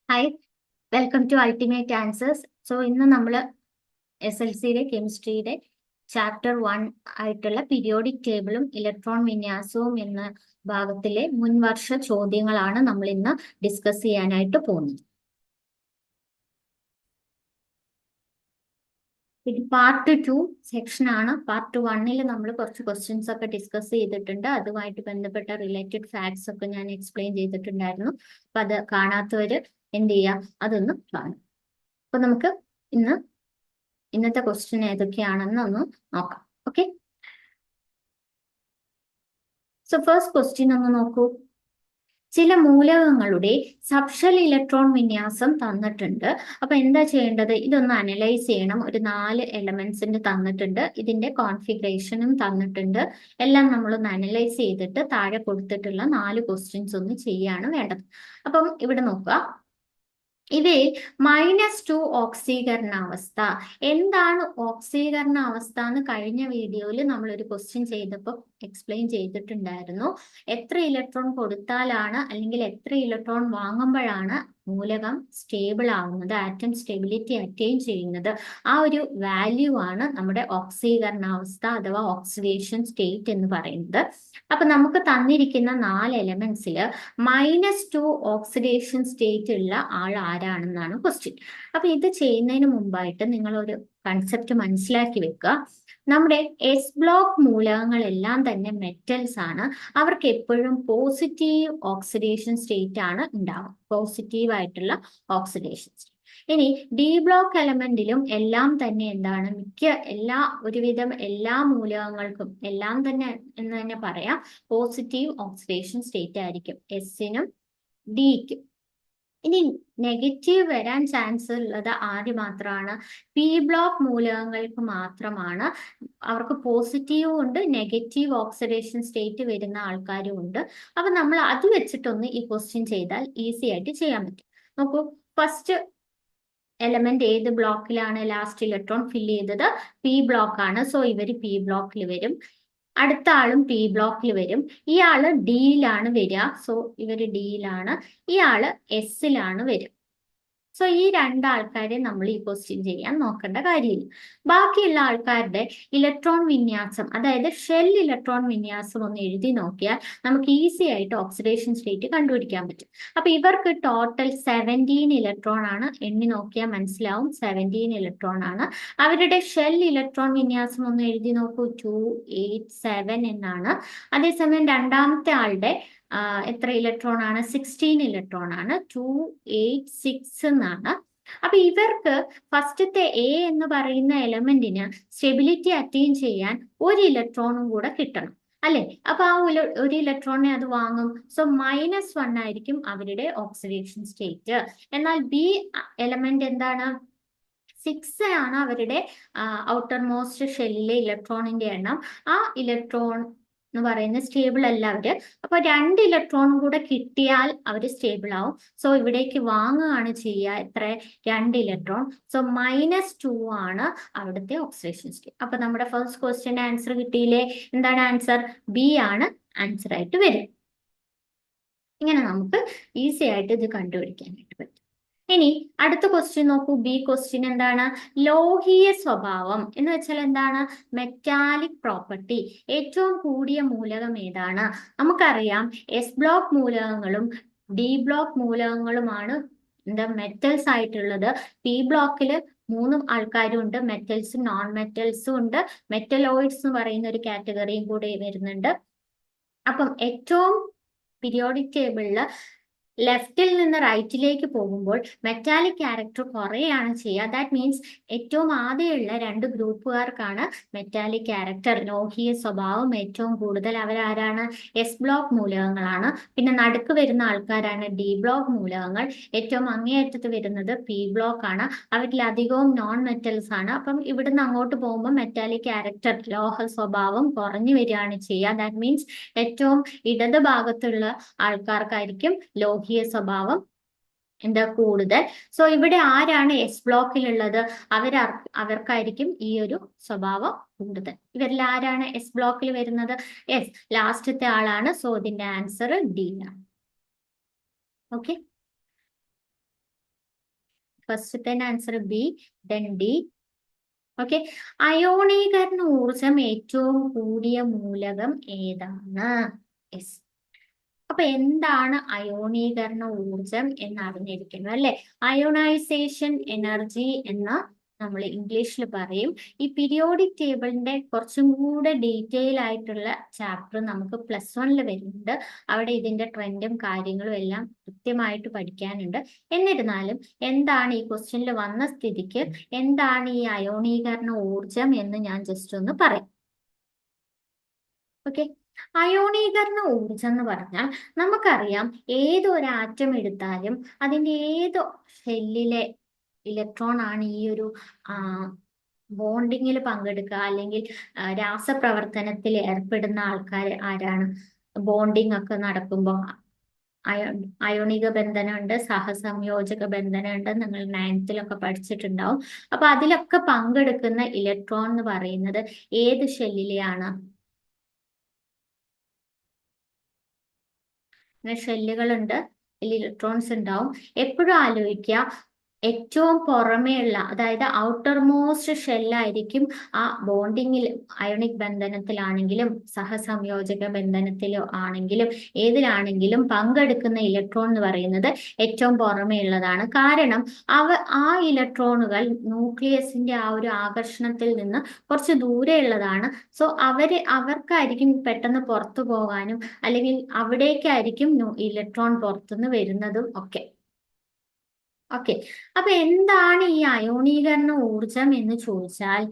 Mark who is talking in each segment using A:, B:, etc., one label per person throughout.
A: Hi, welcome to ultimate answers. So ഇന്ന് നമ്മൾ SLCയിലെ കെമിസ്ട്രിയുടെ chapter 1 ആയിട്ടുള്ള പീരിയോഡിക് ടേബിളും ഇലക്ട്രോൺ വിന്യാസവും എന്ന ഭാഗത്തിലെ മുൻവർഷ ചോദ്യങ്ങളാണ് നമ്മൾ ഇന്ന് ഡിസ്കസ് ചെയ്യാനായിട്ട് പോകുന്നത്. ഇത് പാർട്ട് 2 സെക്ഷൻ ആണ്. പാർട്ട് 1 നമ്മൾ കുറച്ച് ക്വസ്റ്റ്യൻസ് ഒക്കെ ഡിസ്കസ് ചെയ്തിട്ടുണ്ട്. അതുമായിട്ട് ബന്ധപ്പെട്ട റിലേറ്റഡ് ഫാക്ട്സ് ഒക്കെ ഞാൻ എക്സ്പ്ലെയിൻ ചെയ്തിട്ടുണ്ടായിരുന്നു. അപ്പൊ അത് കാണാത്തവര് എന്ത് ചെയ്യുക, അതൊന്ന് കാണും. അപ്പൊ നമുക്ക് ഇന്നത്തെ ക്വസ്റ്റ്യൻ ഏതൊക്കെയാണെന്ന് ഒന്ന് നോക്കാം. ഓക്കെ, സോ ഫസ്റ്റ് ക്വസ്റ്റ്യൻ ഒന്ന് നോക്കൂ. ചില മൂലകങ്ങളുടെ സബ്ഷെൽ ഇലക്ട്രോൺ വിന്യാസം തന്നിട്ടുണ്ട്. അപ്പൊ എന്താ ചെയ്യേണ്ടത്? ഇതൊന്ന് അനലൈസ് ചെയ്യണം. ഒരു 4 എലമെന്റ്സിന്റെ തന്നിട്ടുണ്ട്, ഇതിന്റെ കോൺഫിഗറേഷനും തന്നിട്ടുണ്ട്. എല്ലാം നമ്മളൊന്ന് അനലൈസ് ചെയ്തിട്ട് താഴെ കൊടുത്തിട്ടുള്ള 4 ക്വസ്റ്റ്യൻസ് ഒന്ന് ചെയ്യാണ് വേണ്ടത്. അപ്പം ഇവിടെ നോക്കുക, ഇവയിൽ -2 ഓക്സീകരണാവസ്ഥ. എന്താണ് ഓക്സീകരണാവസ്ഥ എന്ന് കഴിഞ്ഞ വീഡിയോയിൽ നമ്മൾ ഒരു ക്വസ്റ്റ്യൻ ചെയ്തപ്പോൾ എക്സ്പ്ലെയിൻ ചെയ്തിട്ടുണ്ടായിരുന്നു. എത്ര ഇലക്ട്രോൺ കൊടുത്താലാണ് അല്ലെങ്കിൽ എത്ര ഇലക്ട്രോൺ വാങ്ങുമ്പോഴാണ് മൂലകം സ്റ്റേബിൾ ആവുന്നത്, ആറ്റം സ്റ്റെബിലിറ്റി അറ്റൈൻ ചെയ്യുന്നത്. ആ ഒരു വാല്യൂ ആണ് നമ്മുടെ ഓക്സീകരണാവസ്ഥ അഥവാ ഓക്സിഡേഷൻ സ്റ്റേറ്റ് എന്ന് പറയുന്നത്. അപ്പൊ നമുക്ക് തന്നിരിക്കുന്ന 4 എലമെന്റ്സിൽ -2 ഓക്സിഡേഷൻ സ്റ്റേറ്റ് ഉള്ള ആൾ ആരാണെന്നാണ് ക്വസ്റ്റ്യൻ. അപ്പൊ ഇത് ചെയ്യുന്നതിന് മുമ്പായിട്ട് നിങ്ങൾ ഒരു കൺസെപ്റ്റ് മനസ്സിലാക്കി വെക്കുക. നമ്മുടെ എസ് ബ്ലോക്ക് മൂലകങ്ങളെല്ലാം തന്നെ മെറ്റൽസ് ആണ്. അവർക്ക് എപ്പോഴും പോസിറ്റീവ് ഓക്സിഡേഷൻ സ്റ്റേറ്റ് ആണ് ഉണ്ടാവുക, പോസിറ്റീവ് ആയിട്ടുള്ള ഓക്സിഡേഷൻ സ്റ്റേറ്റ്. ഇനി ഡി ബ്ലോക്ക് എലമെന്റിലും എല്ലാം തന്നെ എന്താണ്, ഒരുവിധം എല്ലാ മൂലകങ്ങൾക്കും എല്ലാം തന്നെ എന്ന് തന്നെ പറയാം, പോസിറ്റീവ് ഓക്സിഡേഷൻ സ്റ്റേറ്റ് ആയിരിക്കും എസിനും ഡിക്കും. ഇനി നെഗറ്റീവ് വരാൻ ചാൻസ് ഉള്ളത് ആദ്യം മാത്രമാണ്, പി ബ്ലോക്ക് മൂലകങ്ങൾക്ക് മാത്രമാണ്. അവർക്ക് പോസിറ്റീവും ഉണ്ട്, നെഗറ്റീവ് ഓക്സിഡേഷൻ സ്റ്റേറ്റ് വരുന്ന ആൾക്കാരും ഉണ്ട്. അപ്പൊ നമ്മൾ അത് വെച്ചിട്ടൊന്ന് ഈ ക്വസ്റ്റ്യൻ ചെയ്താൽ ഈസി ആയിട്ട് ചെയ്യാൻ പറ്റും. നോക്കൂ, ഫസ്റ്റ് എലമെന്റ് ഏത് ബ്ലോക്കിലാണ് ലാസ്റ്റ് ഇലക്ട്രോൺ ഫില്ല് ചെയ്തത്? പി ബ്ലോക്ക് ആണ്. സോ ഇവര് പി ബ്ലോക്കിൽ വരും. അടുത്ത ആളും പി ബ്ലോക്കിൽ വരും. ഇയാള് ഡിയിലാണ് വരിക. സോ ഇവര് ഡിയിലാണ്. ഇയാള് എസിലാണ് വരിക. സോ ഈ 2 ആൾക്കാരെ നമ്മൾ ഈ ക്വസ്റ്റ്യൻ ചെയ്യാൻ നോക്കേണ്ട കാര്യമില്ല. ബാക്കിയുള്ള ആൾക്കാരുടെ ഇലക്ട്രോൺ വിന്യാസം, അതായത് ഷെൽ ഇലക്ട്രോൺ വിന്യാസം ഒന്ന് എഴുതി നോക്കിയാൽ നമുക്ക് ഈസി ആയിട്ട് ഓക്സിഡേഷൻ സ്റ്റേറ്റ് കണ്ടുപിടിക്കാൻ പറ്റും. അപ്പൊ ഇവർക്ക് ടോട്ടൽ 17 ഇലക്ട്രോൺ ആണ്. എണ്ണി നോക്കിയാൽ മനസ്സിലാവും 17 ഇലക്ട്രോൺ ആണ്. അവരുടെ ഷെൽ ഇലക്ട്രോൺ വിന്യാസം ഒന്ന് എഴുതി നോക്കൂ, 2 8 7 എന്നാണ്. അതേസമയം രണ്ടാമത്തെ ആളുടെ എത്ര ഇലക്ട്രോൺ ആണ്? 16 ഇലക്ട്രോൺ ആണ്, 2 8 6 എന്നാണ്. അപ്പൊ ഇവർക്ക് ഫസ്റ്റത്തെ എ എന്ന് പറയുന്ന എലമെന്റിന് സ്റ്റെബിലിറ്റി അറ്റൈൻ ചെയ്യാൻ ഒരു ഇലക്ട്രോണും കൂടെ കിട്ടണം, അല്ലെ? അപ്പൊ ആ ഒരു ഇലക്ട്രോണിനെ അത് വാങ്ങും. സോ -1 ആയിരിക്കും അവരുടെ ഓക്സിഡേഷൻ സ്റ്റേറ്റ്. എന്നാൽ ബി എലമെന്റ് എന്താണ്? 6 ആണ് അവരുടെ ഔട്ടർ മോസ്റ്റ് ഷെല്ലിലെ ഇലക്ട്രോണിന്റെ എണ്ണം. ആ ഇലക്ട്രോൺ എന്ന് പറയുന്നത് സ്റ്റേബിൾ അല്ല അവര്. അപ്പൊ 2 ഇലക്ട്രോണും കൂടെ കിട്ടിയാൽ അവര് സ്റ്റേബിൾ ആവും. സോ ഇവിടേക്ക് വാങ്ങുകയാണ് ചെയ്യുക, എത്ര? 2 ഇലക്ട്രോൺ. സോ -2 ആണ് അവിടുത്തെ ഓക്സിഡേഷൻ സ്റ്റേറ്റ്. അപ്പൊ നമ്മുടെ ഫസ്റ്റ് ക്വസ്റ്റ്യന്റെ ആൻസർ കിട്ടിയില്ലേ? എന്താണ് ആൻസർ? ബി ആണ് ആൻസർ ആയിട്ട് വരും. ഇങ്ങനെ നമുക്ക് ഈസി ആയിട്ട് ഇത് കണ്ടുപിടിക്കാനായിട്ട് പറ്റും. ഇനി അടുത്ത ക്വസ്റ്റ്യൻ നോക്കൂ, ബി ക്വസ്റ്റ്യൻ എന്താണ്? ലോഹീയ സ്വഭാവം എന്ന് വെച്ചാൽ എന്താണ്? Metallic property. ഏറ്റവും കൂടിയ മൂലകം ഏതാണ്? നമുക്കറിയാം എസ് ബ്ലോക്ക് മൂലകങ്ങളും ഡി ബ്ലോക്ക് മൂലകങ്ങളുമാണ് എന്താ മെറ്റൽസ് ആയിട്ടുള്ളത്. പി ബ്ലോക്കില് 3 ആൾക്കാരും ഉണ്ട്, മെറ്റൽസും നോൺ മെറ്റൽസും ഉണ്ട്. മെറ്റലോയിഡ്സ് എന്ന് പറയുന്ന ഒരു കാറ്റഗറിയും കൂടെ വരുന്നുണ്ട്. അപ്പം ഏറ്റവും പീരിയോഡിക് ടേബിളില് ലെഫ്റ്റിൽ നിന്ന് റൈറ്റിലേക്ക് പോകുമ്പോൾ മെറ്റാലിക് ക്യാരക്ടർ കുറയാണ് ചെയ്യുക. ദാറ്റ് മീൻസ് ഏറ്റവും ആദ്യമുള്ള 2 ഗ്രൂപ്പുകാർക്കാണ് മെറ്റാലിക് ക്യാരക്ടർ, ലോഹീയ സ്വഭാവം ഏറ്റവും കൂടുതൽ. അവരാരാണ്? എസ് ബ്ലോക്ക് മൂലകങ്ങളാണ്. പിന്നെ നടുക്ക് വരുന്ന ആൾക്കാരാണ് ഡി ബ്ലോക്ക് മൂലകങ്ങൾ. ഏറ്റവും അങ്ങേയറ്റത്ത് വരുന്നത് പി ബ്ലോക്ക് ആണ്. അവരിൽ അധികവും നോൺ മെറ്റൽസ് ആണ്. അപ്പം ഇവിടുന്ന് അങ്ങോട്ട് പോകുമ്പോൾ മെറ്റാലിക് ക്യാരക്ടർ, ലോഹ സ്വഭാവം കുറഞ്ഞു വരികയാണ് ചെയ്യുക. ദാറ്റ് മീൻസ് ഏറ്റവും ഇടത് ഭാഗത്തുള്ള ആൾക്കാർക്കായിരിക്കും ലോഹീയ സ്വഭാവം എന്താ കൂടുതൽ. സോ ഇവിടെ ആരാണ് എസ് ബ്ലോക്കിലുള്ളത്? അവർക്കായിരിക്കും ഈ ഒരു സ്വഭാവം കൂടുതൽ. ഇവരിൽ ആരാണ് എസ് ബ്ലോക്കിൽ വരുന്നത്? എസ് ലാസ്റ്റത്തെ ആളാണ്. സോ ഇതിന്റെ ആൻസർ ഡി ആണ്. ഓക്കെ, ഫസ്റ്റത്തെ answer B, then D. Okay, അയോണീകരണ ഊർജം ഏറ്റവും കൂടിയ മൂലകം ഏതാണ്? യെസ്. അപ്പൊ എന്താണ് അയോണീകരണ ഊർജം എന്ന് അറിഞ്ഞിരിക്കുന്നു അല്ലെ? അയോണൈസേഷൻ എനർജി എന്ന് നമ്മൾ ഇംഗ്ലീഷിൽ പറയും. ഈ പീരിയോഡിക് ടേബിളിന്റെ കുറച്ചും കൂടെ ഡീറ്റെയിൽ ആയിട്ടുള്ള ചാപ്റ്റർ നമുക്ക് +1 വരുന്നുണ്ട്. അവിടെ ഇതിന്റെ ട്രെൻഡും കാര്യങ്ങളും എല്ലാം കൃത്യമായിട്ട് പഠിക്കാനുണ്ട്. എന്നിരുന്നാലും എന്താണ് ഈ ക്വസ്റ്റ്യനിൽ വന്ന സ്ഥിതിക്ക് എന്താണ് ഈ അയോണീകരണ ഊർജം എന്ന് ഞാൻ ജസ്റ്റ് ഒന്ന് പറയാം. ഓക്കെ, അയോണീകരണ ഊർജം എന്ന് പറഞ്ഞാൽ നമുക്കറിയാം ഏതൊരു ആറ്റം എടുത്താലും അതിൻ്റെ ഏതോ ഷെല്ലിലെ ഇലക്ട്രോൺ ആണ് ഈ ഒരു ബോണ്ടിങ്ങിൽ പങ്കെടുക്കുക അല്ലെങ്കിൽ രാസപ്രവർത്തനത്തിൽ ഏർപ്പെടുന്ന ആൾക്കാർ ആരാണ്? ബോണ്ടിങ് ഒക്കെ നടക്കുമ്പോൾ അയോണിക ബന്ധനമുണ്ട്, സഹസംയോജക ബന്ധനമുണ്ട്, നിങ്ങൾ 9th പഠിച്ചിട്ടുണ്ടാവും. അപ്പൊ അതിലൊക്കെ പങ്കെടുക്കുന്ന ഇലക്ട്രോൺ എന്ന് പറയുന്നത് ഏത് ഷെല്ലിലെയാണ്? ഷെല്ലുകളുണ്ട്, ഇലക്ട്രോൺസ് ഉണ്ടാവും. എപ്പോഴും ആലോചിക്കുക, ഏറ്റവും പുറമേയുള്ള അതായത് ഔട്ടർ മോസ്റ്റ് ഷെല്ലായിരിക്കും ആ ബോണ്ടിങ്ങിൽ അയോണിക് ബന്ധനത്തിലാണെങ്കിലും സഹസംയോജക ബന്ധനത്തിലോ ആണെങ്കിലും ഏതിലാണെങ്കിലും പങ്കെടുക്കുന്ന ഇലക്ട്രോൺ എന്ന് പറയുന്നത് ഏറ്റവും പുറമേ ഉള്ളതാണ്. കാരണം ആ ഇലക്ട്രോണുകൾ ന്യൂക്ലിയസിന്റെ ആ ഒരു ആകർഷണത്തിൽ നിന്ന് കുറച്ച് ദൂരെ ഉള്ളതാണ്. സോ അവർക്കായിരിക്കും പെട്ടെന്ന് പുറത്തു പോകാനും അല്ലെങ്കിൽ അവിടേക്കായിരിക്കും ഇലക്ട്രോൺ പുറത്തുനിന്ന് വരുന്നതും ഒക്കെ. ഓക്കെ, അപ്പൊ എന്താണ് ഈ അയോണീകരണ ഊർജം എന്ന് ചോദിച്ചാൽ,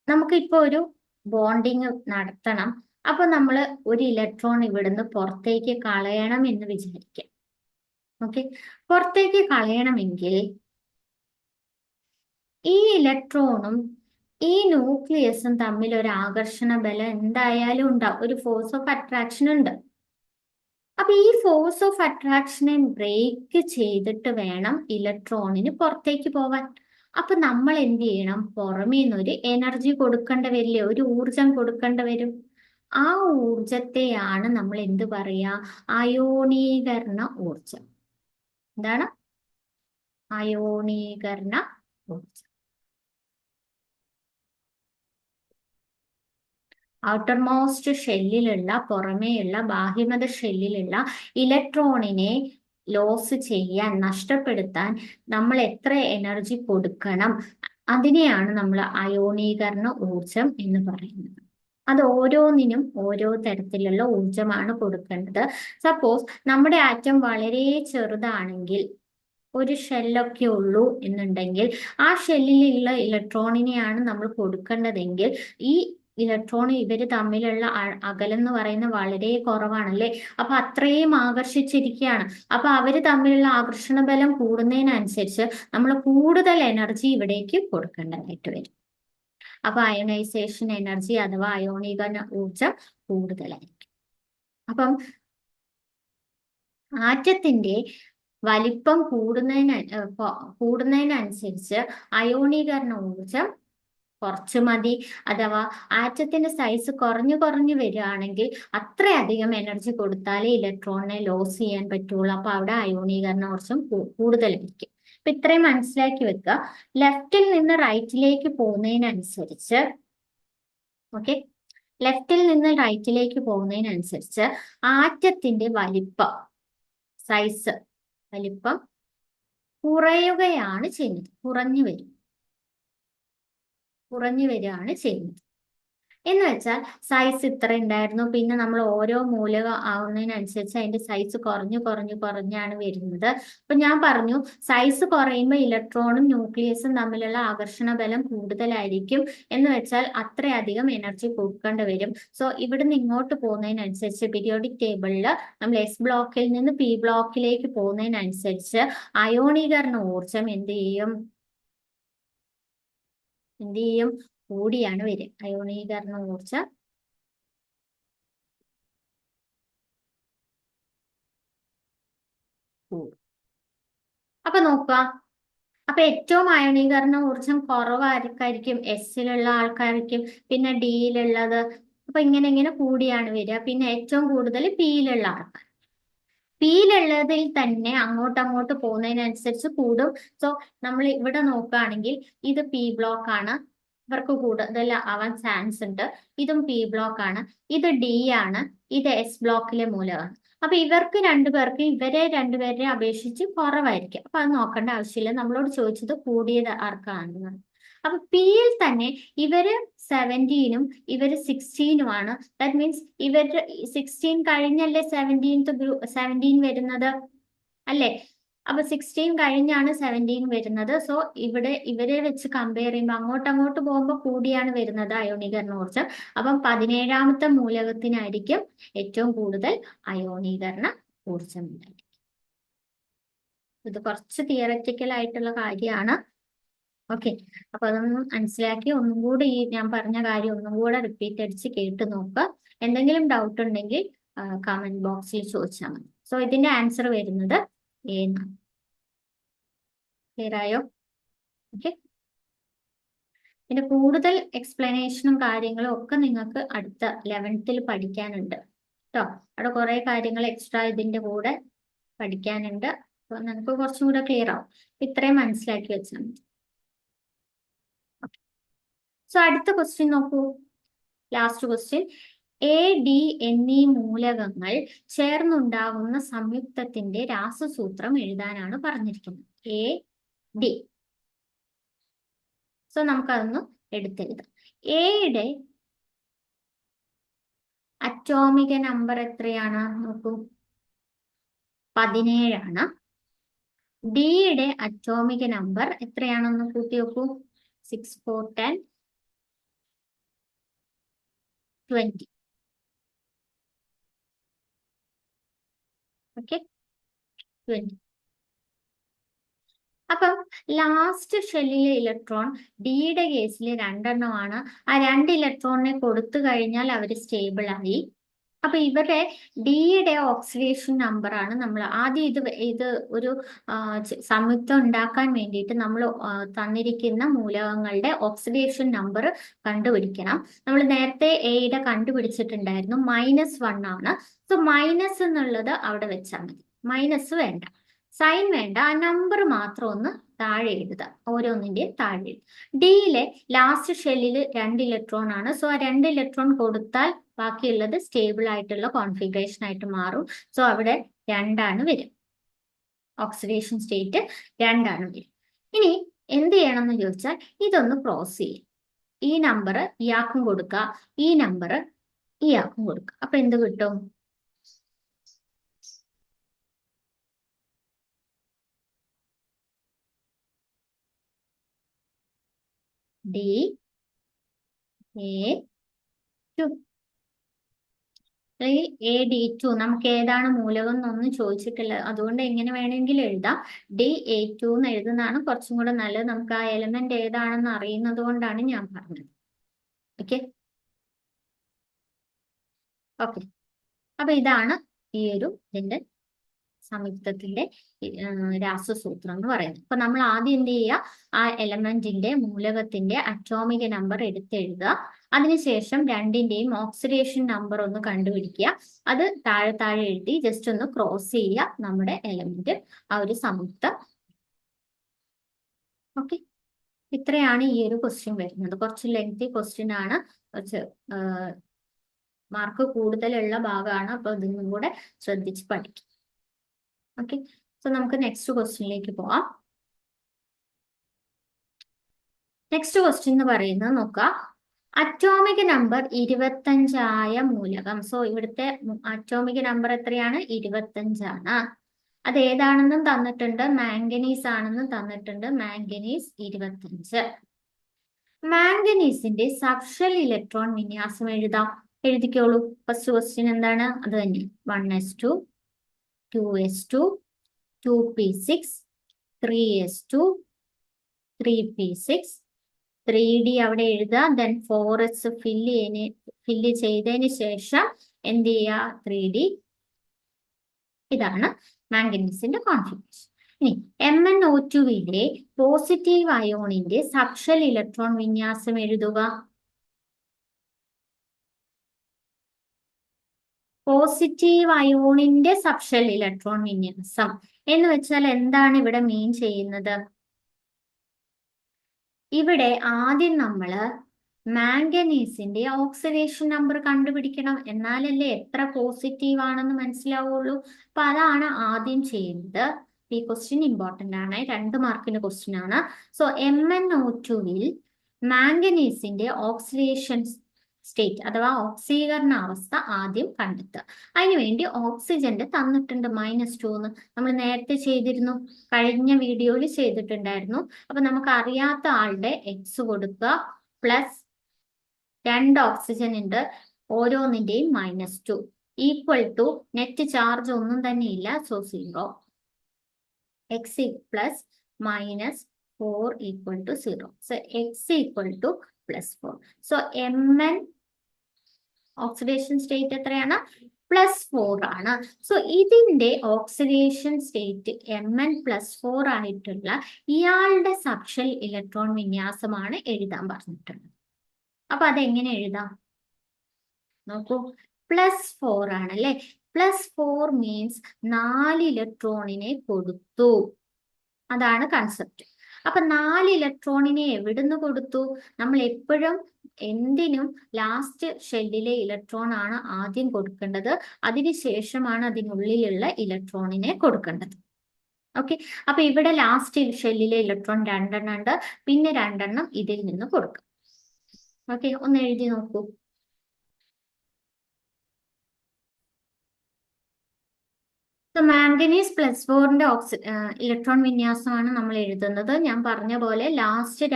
A: നമുക്കിപ്പോ ഒരു ബോണ്ടിങ് നടത്തണം. അപ്പൊ നമ്മൾ ഒരു ഇലക്ട്രോൺ ഇവിടുന്ന് പുറത്തേക്ക് കളയണം എന്ന് വിചാരിക്കാം. ഓക്കെ, പുറത്തേക്ക് കളയണമെങ്കിൽ ഈ ഇലക്ട്രോണും ഈ ന്യൂക്ലിയസും തമ്മിൽ ഒരു ആകർഷണ ബലം എന്തായാലും ഉണ്ടാവും, ഒരു ഫോഴ്സ് ഓഫ് അട്രാക്ഷൻ ഉണ്ട്. അപ്പൊ ഈ ഫോഴ്സ് ഓഫ് അട്രാക്ഷനെ ബ്രേക്ക് ചെയ്തിട്ട് വേണം ഇലക്ട്രോണിന് പുറത്തേക്ക് പോവാൻ. അപ്പൊ നമ്മൾ എന്ത് ചെയ്യണം? പുറമേ നിന്നൊരു എനർജി കൊടുക്കേണ്ട വരില്ലേ, ഒരു ഊർജം കൊടുക്കേണ്ട വരും. ആ ഊർജത്തെയാണ് നമ്മൾ എന്ത് പറയാ? അയോണീകരണ ഊർജം. എന്താണ് അയോണീകരണ ഊർജം? ഔട്ടർ മോസ്റ്റ് ഷെല്ലിലുള്ള പുറമേയുള്ള ബാഹ്യമത ഷെല്ലിലുള്ള ഇലക്ട്രോണിനെ ലോസ് ചെയ്യാൻ, നഷ്ടപ്പെടുത്താൻ നമ്മൾ എത്ര എനർജി കൊടുക്കണം, അതിനെയാണ് നമ്മൾ അയോണീകരണ ഊർജം എന്ന് പറയുന്നത്. അത് ഓരോന്നിനും ഓരോ തരത്തിലുള്ള ഊർജമാണ് കൊടുക്കേണ്ടത്. സപ്പോസ് നമ്മുടെ ആറ്റം വളരെ ചെറുതാണെങ്കിൽ, ഒരു ഷെല്ലൊക്കെ ഉള്ളൂ എന്നുണ്ടെങ്കിൽ ആ ഷെല്ലിലുള്ള ഇലക്ട്രോണിനെയാണ് നമ്മൾ കൊടുക്കേണ്ടതെങ്കിൽ ഈ ഇലക്ട്രോൺ ഇവര് തമ്മിലുള്ള അകലം എന്ന് പറയുന്നത് വളരെ കുറവാണല്ലേ. അപ്പൊ അത്രയും ആകർഷിച്ചിരിക്കുകയാണ്. അപ്പൊ അവര് തമ്മിലുള്ള ആകർഷണ ബലം കൂടുന്നതിനനുസരിച്ച് നമ്മൾ കൂടുതൽ എനർജി ഇവിടേക്ക് കൊടുക്കേണ്ടതായിട്ട് വരും. അപ്പൊ അയോണൈസേഷൻ എനർജി അഥവാ അയോണീകരണ ഊർജം കൂടുതലായിരിക്കും. അപ്പം ആറ്റത്തിന്റെ വലിപ്പം കൂടുന്നതിനനുസരിച്ച് അയോണീകരണ ഊർജം കുറച്ച് മതി. അഥവാ ആറ്റത്തിന്റെ സൈസ് കുറഞ്ഞു വരികയാണെങ്കിൽ അത്രയധികം എനർജി കൊടുത്താലേ ഇലക്ട്രോണിനെ ലോസ് ചെയ്യാൻ പറ്റുള്ളൂ. അപ്പൊ അവിടെ അയോണീകരണ ഊർജം കൂടുതലായിരിക്കും. അപ്പൊ ഇത്രയും മനസ്സിലാക്കി വെക്കുക. ലെഫ്റ്റിൽ നിന്ന് റൈറ്റിലേക്ക് പോകുന്നതിനനുസരിച്ച് ലെഫ്റ്റിൽ നിന്ന് റൈറ്റിലേക്ക് പോകുന്നതിനനുസരിച്ച് ആറ്റത്തിന്റെ വലിപ്പം കുറയുകയാണ് ചെയ്യുന്നത്, കുറഞ്ഞു വരികയാണ് ചെയ്യുന്നത്. എന്ന് വെച്ചാൽ സൈസ് ഇത്ര ഉണ്ടായിരുന്നു, പിന്നെ നമ്മൾ ഓരോ മൂലകം ആവുന്നതിനനുസരിച്ച് അതിന്റെ സൈസ് കുറഞ്ഞാണ് വരുന്നത്. അപ്പൊ ഞാൻ പറഞ്ഞു, സൈസ് കുറയുമ്പോൾ ഇലക്ട്രോണും ന്യൂക്ലിയസും തമ്മിലുള്ള ആകർഷണ ബലം കൂടുതലായിരിക്കും. എന്ന് വെച്ചാൽ അത്രയധികം എനർജി കൊടുക്കേണ്ടി വരും. സോ ഇവിടുന്ന് ഇങ്ങോട്ട് പോകുന്നതിനനുസരിച്ച് പീരിയോഡിക് ടേബിളിൽ നമ്മൾ S ബ്ലോക്കിൽ നിന്ന് P ബ്ലോക്കിലേക്ക് പോകുന്നതിനനുസരിച്ച് അയോണീകരണ ഊർജം എന്ത് ചെയ്യും? കൂടിയാണ് വരിക. അയോണീകരണ ഊർജം കൂടും. അപ്പൊ നോക്കുക, അപ്പൊ ഏറ്റവും അയോണീകരണ ഊർജം കുറവായിരിക്കും എസിലുള്ള ആൾക്കാർക്കും, പിന്നെ ഡിയിലുള്ളത്. അപ്പൊ ഇങ്ങനെ കൂടിയാണ് വരിക. പിന്നെ ഏറ്റവും കൂടുതൽ പിയിലുള്ള ആൾക്കാർ. പിയിലുള്ളതിൽ തന്നെ അങ്ങോട്ട് പോകുന്നതിനനുസരിച്ച് കൂടും. സോ നമ്മൾ ഇവിടെ നോക്കുകയാണെങ്കിൽ ഇത് പി ബ്ലോക്ക് ആണ്, ഇവർക്ക് കൂടുതൽ ആവാൻ ചാൻസ് ഉണ്ട്. ഇതും പി ബ്ലോക്ക് ആണ്, ഇത് ഡി ആണ്, ഇത് എസ് ബ്ലോക്കിലെ മൂലകമാണ്. അപ്പൊ ഇവർക്ക് രണ്ടുപേർക്ക് ഇവരെ രണ്ടുപേരെ അപേക്ഷിച്ച് കുറവായിരിക്കും. അപ്പൊ അത് നോക്കേണ്ട ആവശ്യമില്ല. നമ്മളോട് ചോദിച്ചത് കൂടിയത് ആർക്കാണെന്ന്. അപ്പൊ പിയിൽ തന്നെ ഇവര് 17ഉം ഇവര് 16ഉമാണ്. ദാറ്റ് മീൻസ് ഇവര് 16 കഴിഞ്ഞല്ലേ 17 വരുന്നത് അല്ലേ? അപ്പൊ 16 കഴിഞ്ഞാണ് 17 വരുന്നത്. സോ ഇവിടെ ഇവരെ വെച്ച് കമ്പയർ ചെയ്യുമ്പോൾ അങ്ങോട്ട് പോകുമ്പോൾ കൂടിയാണ് വരുന്നത് അയോണീകരണ ഊർജം. അപ്പം 17ാമത്തെ മൂലകത്തിനായിരിക്കും ഏറ്റവും കൂടുതൽ അയോണീകരണ ഊർജം ഉണ്ടായിരിക്കും. ഇത് കുറച്ച് തിയററ്റിക്കൽ ആയിട്ടുള്ള കാര്യമാണ്. ഓക്കെ, അപ്പൊ അതൊന്ന് മനസ്സിലാക്കി ഒന്നും കൂടെ ഈ ഞാൻ പറഞ്ഞ കാര്യം ഒന്നും കൂടെ റിപ്പീറ്റ് അടിച്ച് കേട്ട് നോക്കുക. എന്തെങ്കിലും ഡൗട്ട് ഉണ്ടെങ്കിൽ കമന്റ് ബോക്സിൽ ചോദിച്ചാൽ മതി. സോ ഇതിന്റെ ആൻസർ വരുന്നത് എ എന്നാണ്. ക്ലിയർ ആയോ? ഓക്കെ, പിന്നെ കൂടുതൽ എക്സ്പ്ലനേഷനും കാര്യങ്ങളും ഒക്കെ നിങ്ങൾക്ക് അടുത്ത 11th പഠിക്കാനുണ്ട് കേട്ടോ. അവിടെ കുറെ കാര്യങ്ങൾ എക്സ്ട്രാ ഇതിന്റെ കൂടെ പഠിക്കാനുണ്ട്. അപ്പൊ നമുക്ക് കുറച്ചും കൂടെ ക്ലിയർ ആവും. ഇത്രയും മനസ്സിലാക്കി വെച്ചാൽ മതി. സോ അടുത്ത ക്വസ്റ്റ്യൻ നോക്കൂ, ലാസ്റ്റ് ക്വസ്റ്റ്യൻ. എ ഡി എന്നീ മൂലകങ്ങൾ ചേർന്നുണ്ടാകുന്ന സംയുക്തത്തിന്റെ രാസസൂത്രം എഴുതാനാണ് പറഞ്ഞിരിക്കുന്നത്. A D. സോ നമുക്കതൊന്ന് എടുത്തെഴുതാം. എയുടെ അറ്റോമിക നമ്പർ എത്രയാണ് നോക്കൂ, 17 ആണ്. ഡിയുടെ അറ്റോമിക നമ്പർ എത്രയാണെന്ന് കൂട്ടി നോക്കൂ, 6, 4, 10, 20. ഓക്കെ, 20. അപ്പം ലാസ്റ്റ് ഷെല്ലിലെ ഇലക്ട്രോൺ ഡിയുടെ കേസിൽ 2 എണ്ണമാണ്. ആ 2 ഇലക്ട്രോണിനെ കൊടുത്തു കഴിഞ്ഞാൽ അവർ സ്റ്റേബിൾ ആയി. അപ്പൊ ഇവരുടെ ഡിയുടെ ഓക്സിഡേഷൻ നമ്പർ ആണ് നമ്മൾ ആദ്യം ഇത് ഒരു സംയുക്തം ഉണ്ടാക്കാൻ വേണ്ടിയിട്ട് നമ്മൾ തന്നിരിക്കുന്ന മൂലകങ്ങളുടെ ഓക്സിഡേഷൻ നമ്പർ കണ്ടുപിടിക്കണം. നമ്മൾ നേരത്തെ എയുടെ കണ്ടുപിടിച്ചിട്ടുണ്ടായിരുന്നു, -1 ആണ്. സോ മൈനസ് എന്നുള്ളത് അവിടെ വെച്ചാൽ മതി, മൈനസ് വേണ്ട, സൈൻ വേണ്ട, ആ നമ്പർ മാത്രം ഒന്ന് താഴെ എഴുതുക, ഓരോന്നിന്റെയും താഴെ എഴുതുക. ഡിയിലെ ലാസ്റ്റ് ഷെല്ലിൽ 2 ഇലക്ട്രോൺ ആണ്. സോ ആ 2 ഇലക്ട്രോൺ കൊടുത്താൽ ബാക്കിയുള്ളത് സ്റ്റേബിൾ ആയിട്ടുള്ള കോൺഫിഗറേഷൻ ആയിട്ട് മാറും. സോ അവിടെ 2 ആണ് വരും, ഓക്സിഡേഷൻ സ്റ്റേറ്റ് 2 ആണ് വരും. ഇനി എന്ത് ചെയ്യണം എന്ന് ചോദിച്ചാൽ ഇതൊന്ന് ക്രോസ് ചെയ്യും. ഈ നമ്പർ ഇയാൾക്കും കൊടുക്കുക, ഈ നമ്പർ ഇയാൾക്കും കൊടുക്കുക. അപ്പൊ എന്ത് കിട്ടും? D A 2. A D2 നമുക്ക് ഏതാണ് മൂലകം എന്നൊന്നും ചോദിച്ചിട്ടില്ല, അതുകൊണ്ട് എങ്ങനെ വേണമെങ്കിലും എഴുതാം. Da2 എന്ന് എഴുതുന്നതാണ് കുറച്ചും കൂടെ നല്ലത്. നമുക്ക് ആ എലമെന്റ് ഏതാണെന്ന് അറിയുന്നത് കൊണ്ടാണ് ഞാൻ പറഞ്ഞത്. ഓക്കെ ഓക്കെ, അപ്പൊ ഇതാണ് ഈ ഒരു ഇതിന്റെ സംയുക്തത്തിന്റെ രാസസൂത്രം എന്ന് പറയുന്നത്. അപ്പൊ നമ്മൾ ആദ്യം എന്ത് ചെയ്യുക, ആ എലമെന്റിന്റെ മൂലകത്തിന്റെ അറ്റോമിക നമ്പർ എടുത്തെഴുതുക. അതിനുശേഷം രണ്ടിന്റെയും ഓക്സിഡേഷൻ നമ്പർ ഒന്ന് കണ്ടുപിടിക്കുക. അത് താഴെ എഴുതി ജസ്റ്റ് ഒന്ന് ക്രോസ് ചെയ്യുക നമ്മുടെ എലമെന്റ്, ആ ഒരു സംയുക്തം. ഓക്കെ, ഇത്രയാണ് ഈ ഒരു ക്വസ്റ്റ്യൻ വരുന്നത്. കുറച്ച് ലെങ്തി ക്വസ്റ്റ്യൻ ആണ്, കുറച്ച് മാർക്ക് കൂടുതലുള്ള ഭാഗമാണ്. അപ്പൊ ഇതൊന്നും കൂടെ ശ്രദ്ധിച്ച് പഠിക്കും. ഓക്കെ, സോ നമുക്ക് നെക്സ്റ്റ് ക്വസ്റ്റ്യനിലേക്ക് പോവാം. നെക്സ്റ്റ് ക്വസ്റ്റ്യൻ എന്ന് പറയുന്നത് നോക്കുക, അറ്റോമിക നമ്പർ 25 മൂലകം. സോ ഇവിടുത്തെ അറ്റോമിക നമ്പർ എത്രയാണ്? 25 ആണ്. അത് ഏതാണെന്നും തന്നിട്ടുണ്ട്, മാംഗനീസ് ആണെന്നും തന്നിട്ടുണ്ട്. മാംഗനീസ് 25. മാംഗനീസിന്റെ സബ്ഷെൽ ഇലക്ട്രോൺ വിന്യാസം എഴുതാം. എഴുതിക്കോളൂ. ഫസ്റ്റ് ക്വസ്റ്റ്യൻ എന്താണ്? അത് തന്നെ, 1s2, 2s2, 2p6, 3s2, 3p6, 3d അവിടെ എഴുതുക. ദെൻ 4s ഫില്ല് ചെയ്തതിന് ശേഷം എന്ത് ചെയ്യുക? 3d. ഇതാണ് മാംഗനീസിന്റെ കോൺഫിഗറേഷൻ. ഇനി MnO2ലെ പോസിറ്റീവ് അയോണിന്റെ സബ്ഷെൽ ഇലക്ട്രോൺ വിന്യാസം എഴുതുക. പോസിറ്റീവ് അയോണിന്റെ സബ്ഷെൽ ഇലക്ട്രോൺ വിന്യാസം എന്ന് വെച്ചാൽ എന്താണ് ഇവിടെ മീൻ ചെയ്യുന്നത്? ഇവിടെ ആദ്യം നമ്മൾ മാംഗനീസിന്റെ ഓക്സിഡേഷൻ നമ്പർ കണ്ടുപിടിക്കണം, എന്നാലല്ലേ എത്ര പോസിറ്റീവ് ആണെന്ന് മനസ്സിലാവുള്ളൂ. അപ്പൊ അതാണ് ആദ്യം ചെയ്യുന്നത്. ഈ ക്വസ്റ്റ്യൻ ഇമ്പോർട്ടന്റ് ആണ്, 2 മാർക്കിന്റെ ക്വസ്റ്റ്യൻ ആണ്. സോ MnO2വിൽ മാംഗനീസിന്റെ ഓക്സിഡേഷൻ സ്റ്റേറ്റ് അഥവാ ഓക്സീകരണ അവസ്ഥ ആദ്യം കണ്ടെത്തുക. അതിനുവേണ്ടി ഓക്സിജന്റെ തന്നിട്ടുണ്ട് -2 എന്ന് നമ്മൾ നേരത്തെ ചെയ്തിരുന്നു, കഴിഞ്ഞ വീഡിയോയിൽ ചെയ്തിട്ടുണ്ടായിരുന്നു. അപ്പൊ നമുക്ക് അറിയാത്ത ആളുടെ എക്സ് കൊടുക്കുക, പ്ലസ് 2 ഓക്സിജൻ ഉണ്ട്, ഓരോന്നിന്റെയും -2 ഈക്വൽ ടു നെറ്റ് ചാർജ് ഒന്നും തന്നെ ഇല്ല, so 0. X plus -4 equal to 0. So x equal to +4. So Mn oxidation state എത്രയാണ്? +4 ആണ്. സോ ഇതിന്റെ ഓക്സിഡേഷൻ സ്റ്റേറ്റ് Mn+4 ആയിട്ടുള്ള ഇയാളുടെ സബ്ഷെൽ ഇലക്ട്രോൺ വിന്യാസമാണ് എഴുതാൻ പറഞ്ഞിട്ടുള്ളത്. അപ്പൊ അതെങ്ങനെ എഴുതാം നോക്കൂ, +4 ആണ് അല്ലെ. +4 മീൻസ് 4 ഇലക്ട്രോണിനെ കൊടുത്തു, അതാണ് കൺസെപ്റ്റ്. അപ്പൊ 4 ഇലക്ട്രോണിനെ എവിടുന്ന് കൊടുത്തു? നമ്മൾ എപ്പോഴും എന്തിനും ലാസ്റ്റ് ഷെല്ലിലെ ഇലക്ട്രോൺ ആണ് ആദ്യം കൊടുക്കേണ്ടത്, അതിനുശേഷമാണ് അതിനുള്ളിലുള്ള ഇലക്ട്രോണിനെ കൊടുക്കേണ്ടത്. ഓക്കെ, അപ്പൊ ഇവിടെ ലാസ്റ്റ് ഷെല്ലിലെ ഇലക്ട്രോൺ 2 എണ്ണം ഉണ്ട്, പിന്നെ 2 എണ്ണം ഇതിൽ നിന്ന് കൊടുക്കും. ഓക്കെ, ഒന്ന് എഴുതി നോക്കൂ. മാംഗനീസ് +4ന്റെ ഇലക്ട്രോൺ വിന്യാസമാണ് നമ്മൾ എഴുതുന്നത്. ഞാൻ പറഞ്ഞ പോലെ ലാസ്റ്റ്